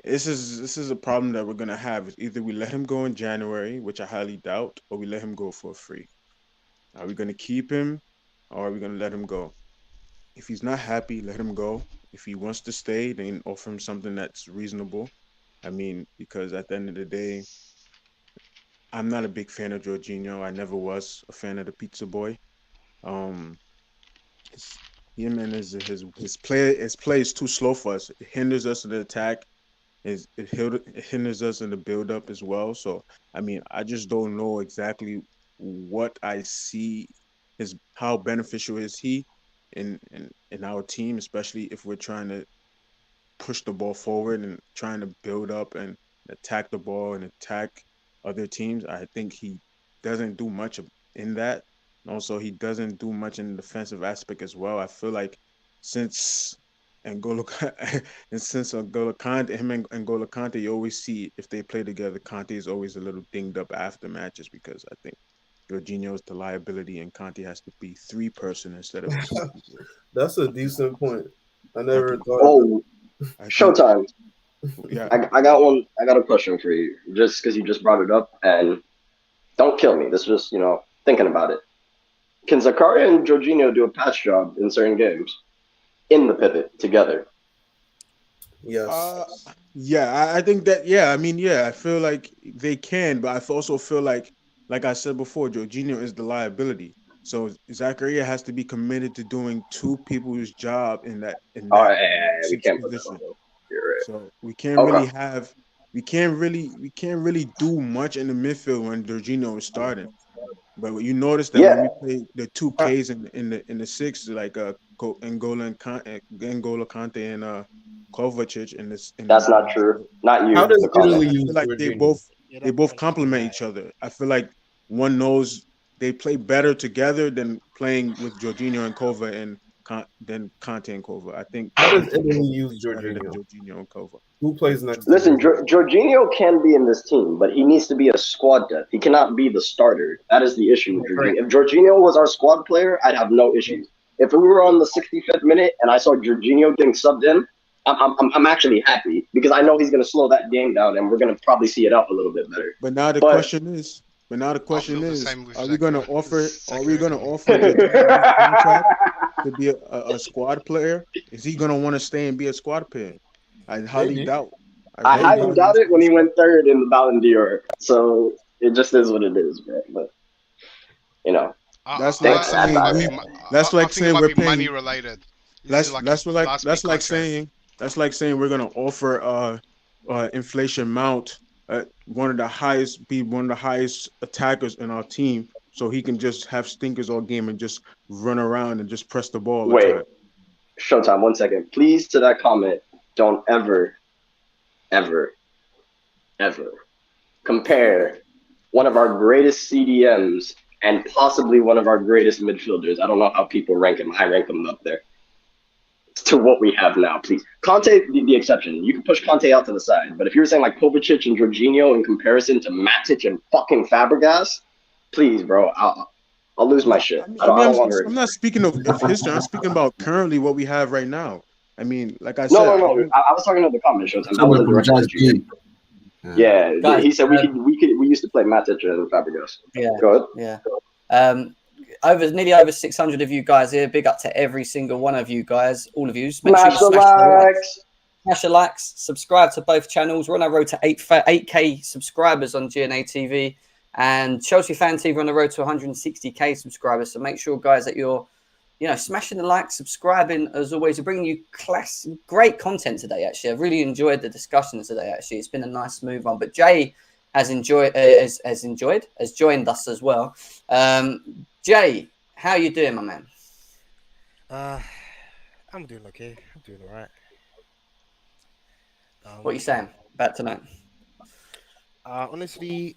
this is a problem that we're going to have. Either we let him go in January, which I highly doubt, or we let him go for free. Are we going to keep him, or are we going to let him go? If he's not happy, let him go. If he wants to stay, then offer him something that's reasonable. I mean, because at the end of the day, I'm not a big fan of Jorginho. I never was a fan of the pizza boy. His play is too slow for us. It hinders us in the attack. It hinders us in the build up as well. So I mean, I just don't know exactly what I see how beneficial is he in our team, especially if we're trying to push the ball forward and trying to build up and attack the ball and attack other teams. I think he doesn't do much in that. And also, he doesn't do much in the defensive aspect as well. I feel like since N'Golo Kante, him and N'Golo Kante, you always see if they play together, Kante is always a little dinged up after matches because I think Jorginho is the liability and Kante has to be 3-person instead of 2. That's a decent point. I never thought. Showtime. Yeah, I got a question for you, just because you just brought it up, and don't kill me. This is just thinking about it. Can Zakaria and Jorginho do a pass job in certain games in the pivot together? Yes. I think that. Yeah, I mean, I feel like they can, but I also feel like like I said before, Jorginho is the liability. So Zakaria has to be committed to doing two people's job in that we can't put that position. on. You're right. So we can't really do much in the midfield when Jorginho is starting. But you notice that when we play the two Ks in the six, like N'Golo Kante and Kovacic that's not true. Not you. How does Italy I use feel like they both complement each other. I feel like one knows they play better together than playing with Jorginho and Kova and then Kante and Kova. I think. How does Italy use Jorginho? Jorginho and Kova. Who plays next? Listen, Jorginho can be in this team, but he needs to be a squad depth. He cannot be the starter. That is the issue with Jorginho. If Jorginho was our squad player, I'd have no issues. If we were on the 65th minute and I saw Jorginho getting subbed in, I'm actually happy because I know he's going to slow that game down and we're going to probably see it out a little bit better. But now the question is, are we going to offer the contract to be a squad player? Is he going to want to stay and be a squad player? I highly doubt. I highly doubt it when he went third in the Ballon d'Or. So it just is what it is, bro. But that's like saying we're paying money related. That's like saying we're gonna offer inflation Mount one of the highest attackers in our team, so he can just have stinkers all game and just run around and just press the ball. Wait, Showtime, 1 second, please. To that comment, don't ever compare one of our greatest CDMs and possibly one of our greatest midfielders. I don't know how people rank him. I rank him up there. To what we have now, please. Conte, the exception. You can push Conte out to the side, but if you were saying like Kovacic and Jorginho in comparison to Matic and fucking Fabregas, please, bro, I'll lose my shit. I'm not speaking of history. I'm speaking about currently what we have right now. I mean, like I said. No. I was talking about the comment shows. Yeah, guys, he said we used to play Matic and Fabregas. Yeah. Go ahead. Yeah. Nearly over 600 of you guys here. Big up to every single one of you guys, all of you. Smash the likes, subscribe to both channels. We're on our road to 8K subscribers on GNA TV, and Chelsea Fan TV on the road to 160K subscribers. So make sure, guys, that you're, smashing the like, subscribing. As always, we're bringing you great content today. Actually, I've really enjoyed the discussions today. Actually, it's been a nice smooth one. But Jay has joined us as well. Jay, how you doing, my man? I'm doing okay. I'm doing all right. What are you saying about tonight? Honestly,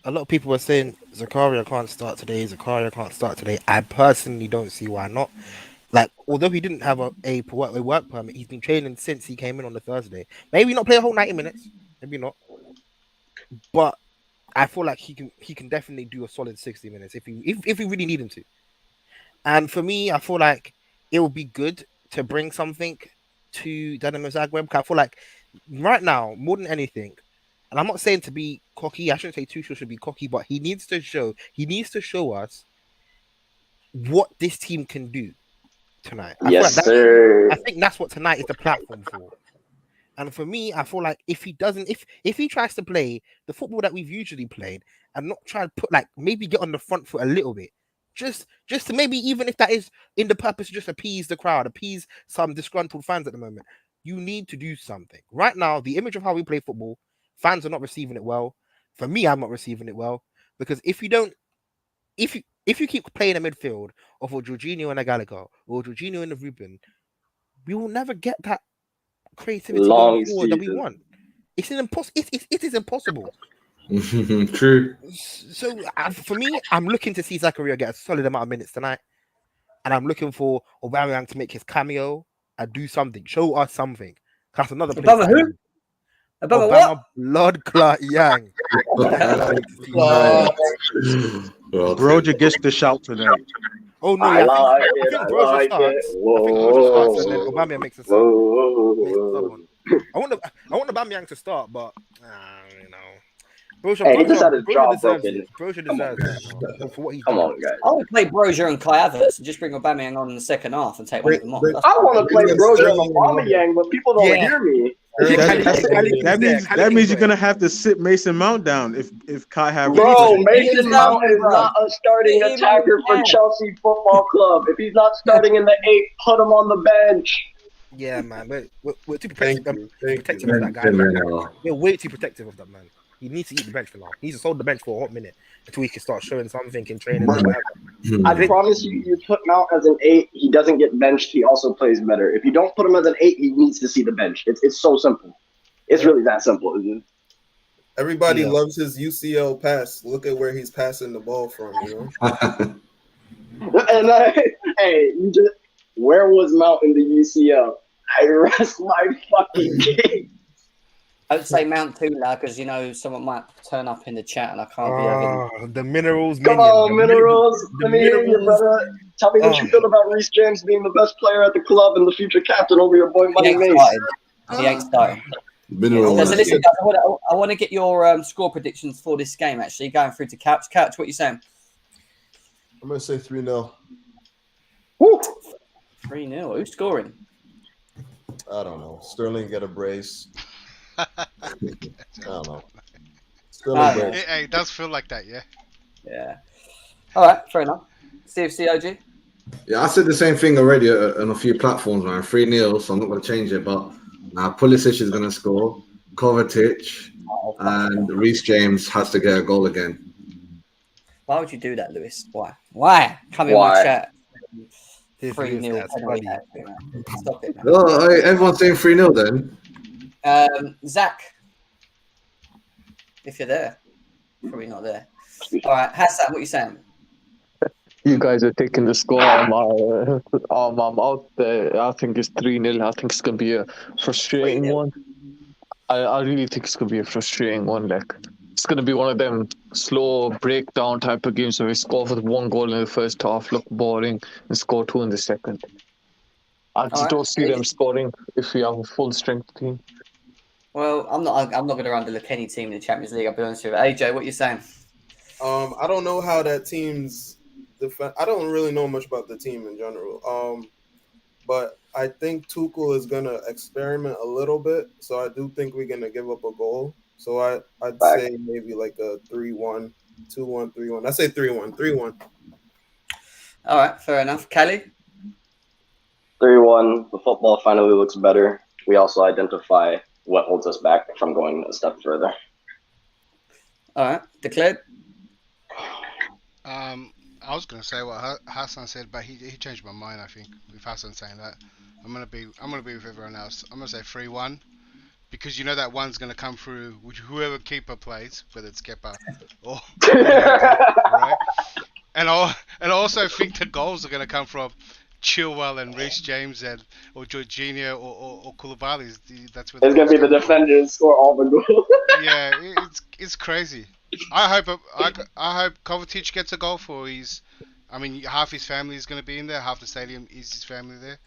a lot of people were saying Zakaria can't start today. I personally don't see why not. Like, although he didn't have a work permit, he's been training since he came in on the Thursday. Maybe not play a whole 90 minutes. Maybe not. But I feel like he can definitely do a solid 60 minutes if we really need him to. And for me, I feel like it would be good to bring something to Dinamo Zagreb. I feel like right now, more than anything, and I'm not saying to be cocky, I shouldn't say Tuchel should be cocky, but he needs to show us what this team can do tonight. Sir. I think that's what tonight is the platform for. And for me, I feel like if he tries to play the football that we've usually played and not try to put maybe get on the front foot a little bit, just to maybe, even if that is in the purpose to just appease the crowd, appease some disgruntled fans at the moment, you need to do something. Right now, the image of how we play football, fans are not receiving it well. For me, I'm not receiving it well, because if you keep playing a midfield of a Jorginho and a Gallagher or Jorginho and a Ruben, we will never get that creativity that we want. It is impossible. True. So for me, I'm looking to see Zakaria get a solid amount of minutes tonight, and I'm looking for Aubameyang to make his cameo and do something, show us something. That's another place. Obama who? Obama what? Blood clot Yang. Broja gets the shout tonight. Oh no! I think Broja starts. And then Aubameyang makes a sub. I want Aubameyang to start, but he just had his jaw broken. Broja deserves it for what he's Come done. on, guys. I would play Broja and Kai Havertz and just bring Aubameyang on in the second half and take one of them off. I want to play Broja and Aubameyang, but people don't hear me. That means you're gonna have to sit Mason Mount down if Kai have. Bro, Mason Mount is not a starting attacker for Chelsea Football Club. If he's not starting in the 8, put him on the bench. Yeah, man, we're too protective of that guy. We're way too protective of that man. He needs to eat the bench for now. He needs to hold the bench for a hot minute until he can start showing something in training or whatever. I promise you put Mount as an 8, he doesn't get benched. He also plays better. If you don't put him as an 8, he needs to see the bench. It's so simple. It's really that simple, isn't it? Everybody loves his UCL pass. Look at where he's passing the ball from, you know. And where was Mount in the UCL? I rest my fucking case. I would say Mount Tula because someone might turn up in the chat and I can't be having the minerals. Come on, minerals. Let me hear you, brother. Tell me what you feel about Reece James being the best player at the club and the future captain over your boy Money Mace. He ain't starting. Listen, guys, I want to get your score predictions for this game. Actually, going through to Couch. Couch, what are you saying? I'm gonna say 3-0. 3-0. Who's scoring? I don't know. Sterling get a brace. I don't know. It does feel like that, yeah. Yeah. All right, fair enough. CFCOG? Yeah, I said the same thing already on a few platforms, man. 3-0, so I'm not going to change it. But now Pulisic is going to score, Kovacic, and Reece James has to get a goal again. Why would you do that, Lewis? Why? Come in my chat. 3-0. Stop it, man. Oh, everyone's saying 3-0 then. Zach, if you're there, probably not there. All right, Hassan, what are you saying? You guys are taking the score. I'm out there. I think it's 3-0. I think it's gonna be a frustrating one. I really think it's gonna be a frustrating one. Like it's gonna be one of them slow breakdown type of games where we score with 1 goal in the first half, look boring, and score 2 in the second. I just don't see them scoring if we have a full strength team. Well, I'm not going to underlook any team in the Champions League. I'll be honest with you. AJ, what are you saying? I don't know how that team's I don't really know much about the team in general. But I think Tuchel is gonna experiment a little bit. So I do think we're gonna give up a goal. So I'd say maybe like a 3-1, 2-1, 3-1. I say 3-1, 3-1. All right, fair enough. Kelly? 3-1. The football finally looks better. We also identify what holds us back from going a step further. All right, declared. I was gonna say what Hassan said, but he changed my mind. I think with Hassan saying that, I'm gonna be with everyone else. I'm gonna say 3-1 because that one's gonna come through whoever keeper plays, whether it's Kepa or right. And I also think the goals are gonna come from Chilwell and Reece James or Jorginho or Koulibaly. That's where it's gonna be the defenders score all the goals. Yeah, it's crazy. I hope Kovacic gets a goal for half his family is going to be in there, half the stadium is his family there,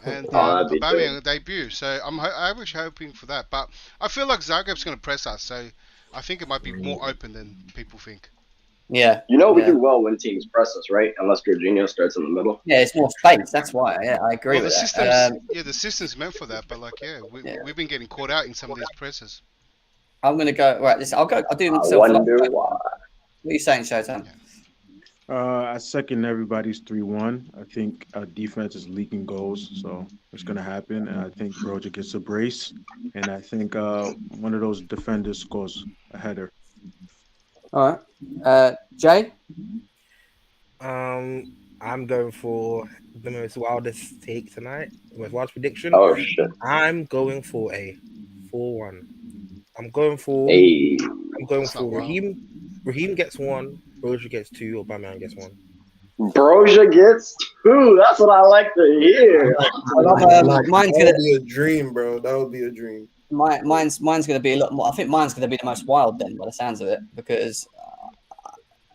and Aubameyang debut. So I'm hoping for that. But I feel like Zagreb's going to press us, so I think it might be more open than people think. Yeah. We do well when teams press us, right? Unless Jorginho starts in the middle. Yeah, it's more space. That's why. Yeah, I agree with that. The system's meant for that, but we've been getting caught out in some of these presses. I'm going to go. Right, listen, I'll do myself. What are you saying, Showtime? I second everybody's 3-1. I think our defense is leaking goals, so it's going to happen. And I think Broja gets a brace. And I think one of those defenders scores a header. All right. Jay? I'm going for the most wildest take tonight. The most wild prediction. Oh, shit. I'm going for a 4-1. I'm going for Raheem. Raheem gets 1. Broja gets 2. Aubameyang gets 1. Broja gets 2. That's what I like to hear. Mine's gonna be a dream, bro. That would be a dream. Mine's gonna be a lot more. I think mine's gonna be the most wild then, by the sounds of it, because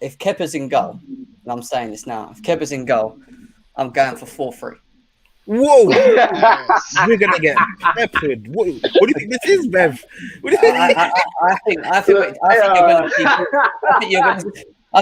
if Kepa's in goal, and I'm saying this now, if Kepa's in goal, I'm going for 4-3. Whoa! We're gonna get peppered. What do you think this is, Bev? I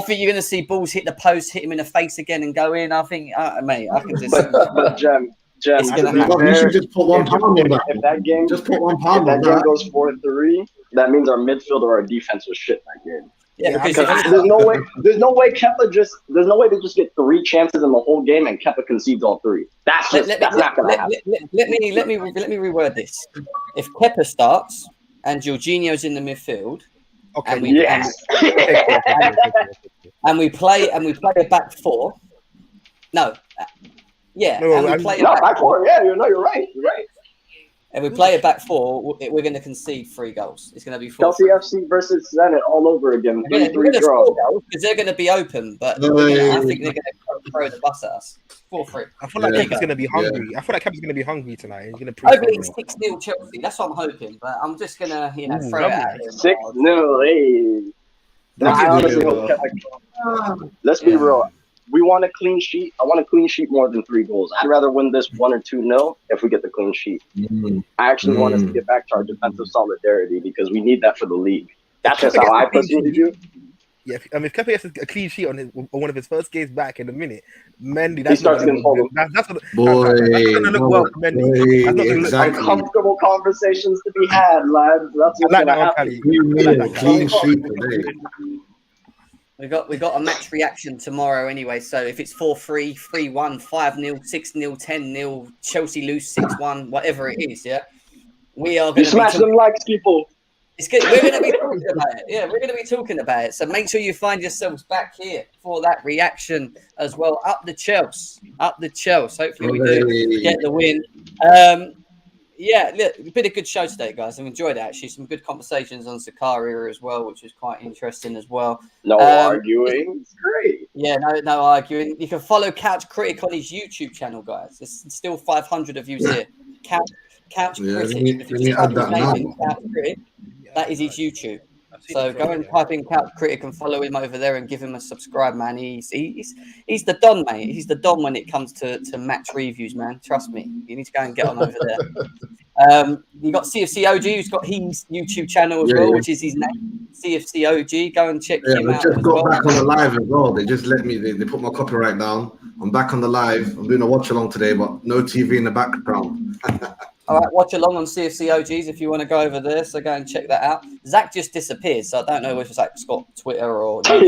think you're gonna see balls hit the post, hit him in the face again, and go in. I think, mate, I can just. But Jem, Jen, You should just put £1 on that. If that game, just put £1 if on that that. game goes 4-3, that means our midfield or our defense was shit that game. Yeah, because there's no way there's no way to just get 3 chances in the whole game and Kepa concedes all 3. That's not gonna happen. Let me reword this. If Kepa starts and Jorginho's in the midfield, and we play a back 4. No, back 4. Yeah, you're right. You're right. And we play a back 4, we're going to concede 3 goals. It's going to be 4. Chelsea FC versus Zenit all over again. 3-3 draw. Because they're going to be open, but I think they're going to throw the bus at us. 4-3. I feel like Kepa's going to be hungry. I feel like Kepa's going to be hungry tonight. He's going to hopefully 6-0 Chelsea. That's what I'm hoping. But I'm just going to, throw it at him. 6-0. Hey. I honestly hope Kepa. Let's be real. We want a clean sheet. I want a clean sheet more than 3 goals. I'd rather win this 1 or 2-0 if we get the clean sheet. I actually want us to get back to our defensive solidarity because we need that for the league. That's just how I personally do. Yeah, if Kepa gets a clean sheet on one of his first games back in a minute, Mendy, he starts getting followed. That's going to look well for Mendy. Uncomfortable conversations to be had, lads. That's what's going to happen. Clean sheet today. We got a match reaction tomorrow anyway. So if it's 4-3, 3-1, 5-0, 6-0, 10-0, Chelsea lose 6-1, whatever it is, we are going to smash them likes, people. It's good. We're going to be talking about it. Yeah, we're going to be talking about it. So make sure you find yourselves back here for that reaction as well. Up the Chelsea. Hopefully we do get the win. Yeah, look, it's been a good show today, guys. I've enjoyed it, actually. Some good conversations on Zakaria as well, which was quite interesting as well. No arguing. It's great. Yeah, no arguing. You can follow Couch Critic on his YouTube channel, guys. There's still 500 of views here. Couch Critic. If you type his name in, Couch Critic, that is his YouTube. So go and type in Couch Critic and follow him over there and give him a subscribe, man. He's the Don, mate. He's the Don when it comes to match reviews, man. Trust me. You need to go and get on over there. You got CFC OG, who's got his YouTube channel as well, which is his name, CFC OG. Go and check him out. I just got back on the live as well. They just let me. They put my copyright down. I'm back on the live. I'm doing a watch along today, but no TV in the background. All right, watch along on CFC OGs if you want to go over there. So go and check that out. Zach just disappeared, so I don't know if Zach's got Twitter or to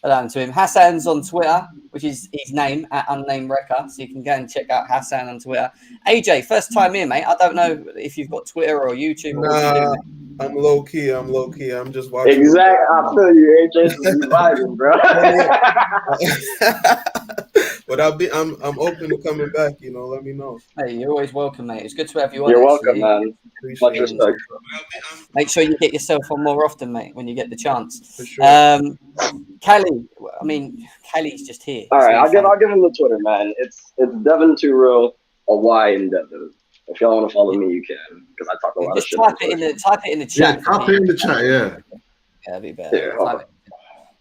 him. Hassan's on Twitter, which is his name at Unnamed Wrecker, so you can go and check out Hassan on Twitter. AJ, first time here, mate. I don't know if you've got Twitter or YouTube. Or what you do, I'm low key. I'm just watching. Exactly. I feel you. AJ's vibing, bro. But I'm open to coming back. Let me know. Hey, you're always welcome, mate. It's good to have you on. You're welcome, man. Much respect. Make sure you get yourself on more often, mate, when you get the chance. For sure. Kelly, Kelly's just here. All right, I'll give him the Twitter, man. It's Devin Too Real, a Y in Devin. If y'all want to follow me, you can, because I talk a lot of shit. Type it in the chat. Yeah, type it in the chat. Yeah, that'd be better. Yeah,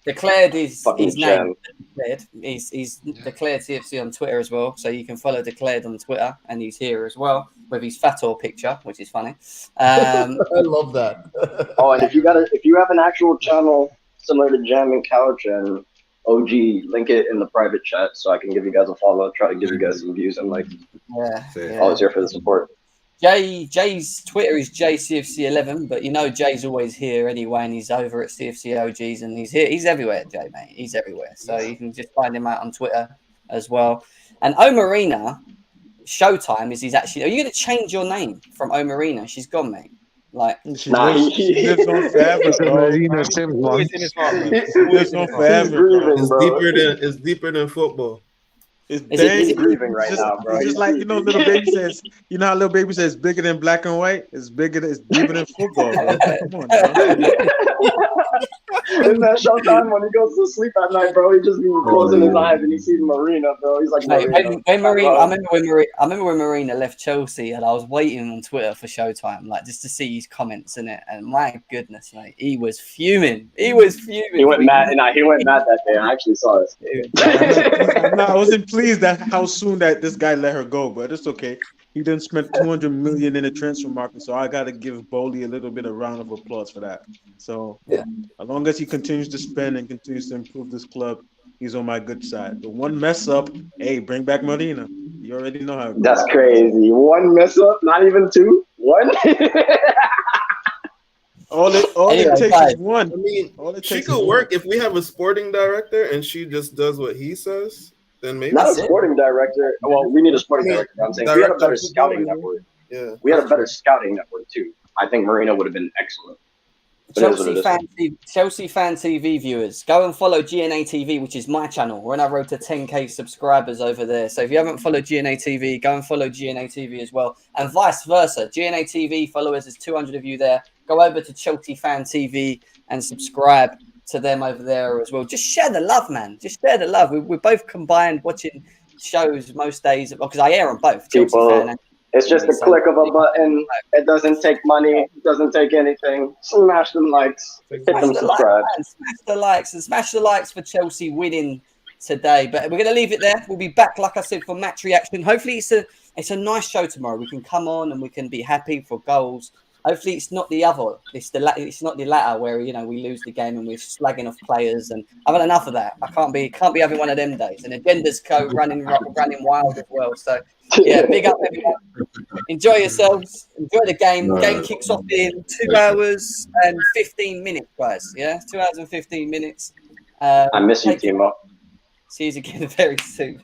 Declared is his name. Declared. He's Declared CFC on Twitter as well, so you can follow Declared on Twitter, and he's here as well with his Fator picture, which is funny. I love that. And if you have an actual channel similar to Jam and Couch and OG, link it in the private chat so I can give you guys a follow. Try to give you guys some views and always here for the support. Jay's Twitter is JCFC11, but Jay's always here anyway, and he's over at CFC OGs, and he's here. He's everywhere, Jay, mate. He's everywhere. So you can just find him out on Twitter as well. And Omarina, Showtime is actually. Are you going to change your name from Omarina? She's gone, mate. She lives on forever, bro. Lives on forever. It's deeper than football. It's grieving right now, bro. It's just like little baby says. You know how little baby says bigger than black and white. It's deeper than football. Bro. Come on, bro. In that Showtime when he goes to sleep at night, bro, he just be closing his eyes and he sees Marina, bro. He's like, I remember when Marina left Chelsea, and I was waiting on Twitter for Showtime, just to see his comments in it. And my goodness, mate, he was fuming. He went mad. He went mad that day. I actually saw it. I wasn't pleased at how soon that this guy let her go, but it's okay. He didn't spend $200 million in the transfer market, so I got to give Bowley a little bit of round of applause for that. So, as long as he continues to spend and continues to improve this club, he's on my good side. The one mess up, hey, bring back Marina. You already know how. That's crazy. One mess up, not even two. One. All it takes is one. I mean, she could work if we have a sporting director and she just does what he says. Then maybe not a sporting director. Well, we need a sporting director. I'm saying we had a better scouting network. Yeah, we had a better scouting network too. I think Marino would have been excellent. Chelsea fan TV viewers, go and follow GNA TV, which is my channel. We're on our road to 10k subscribers over there. So if you haven't followed GNA TV, go and follow GNA TV as well, and vice versa. GNA TV followers, there's 200 of you there. Go over to Chelsea fan TV and subscribe to them over there as well. Just share the love, man. Just share the love. We're both combined watching shows most days because I air on both. Chelsea fan and it's just a click of a button. It doesn't take money. It doesn't take anything. Smash them likes. Hit them subscribe. Smash the likes and smash the likes for Chelsea winning today. But we're going to leave it there. We'll be back, like I said, for match reaction. Hopefully it's a nice show tomorrow. We can come on and we can be happy for goals. Hopefully it's not the other. It's not the latter where we lose the game and we're slagging off players. And I've had enough of that. I can't be having one of them days. And agenda's running wild as well. So yeah, big up everyone. Enjoy yourselves. Enjoy the game. The game kicks off in 2 hours and 15 minutes, guys. Yeah, 2 hours and 15 minutes. I miss you, Timo. See you again very soon.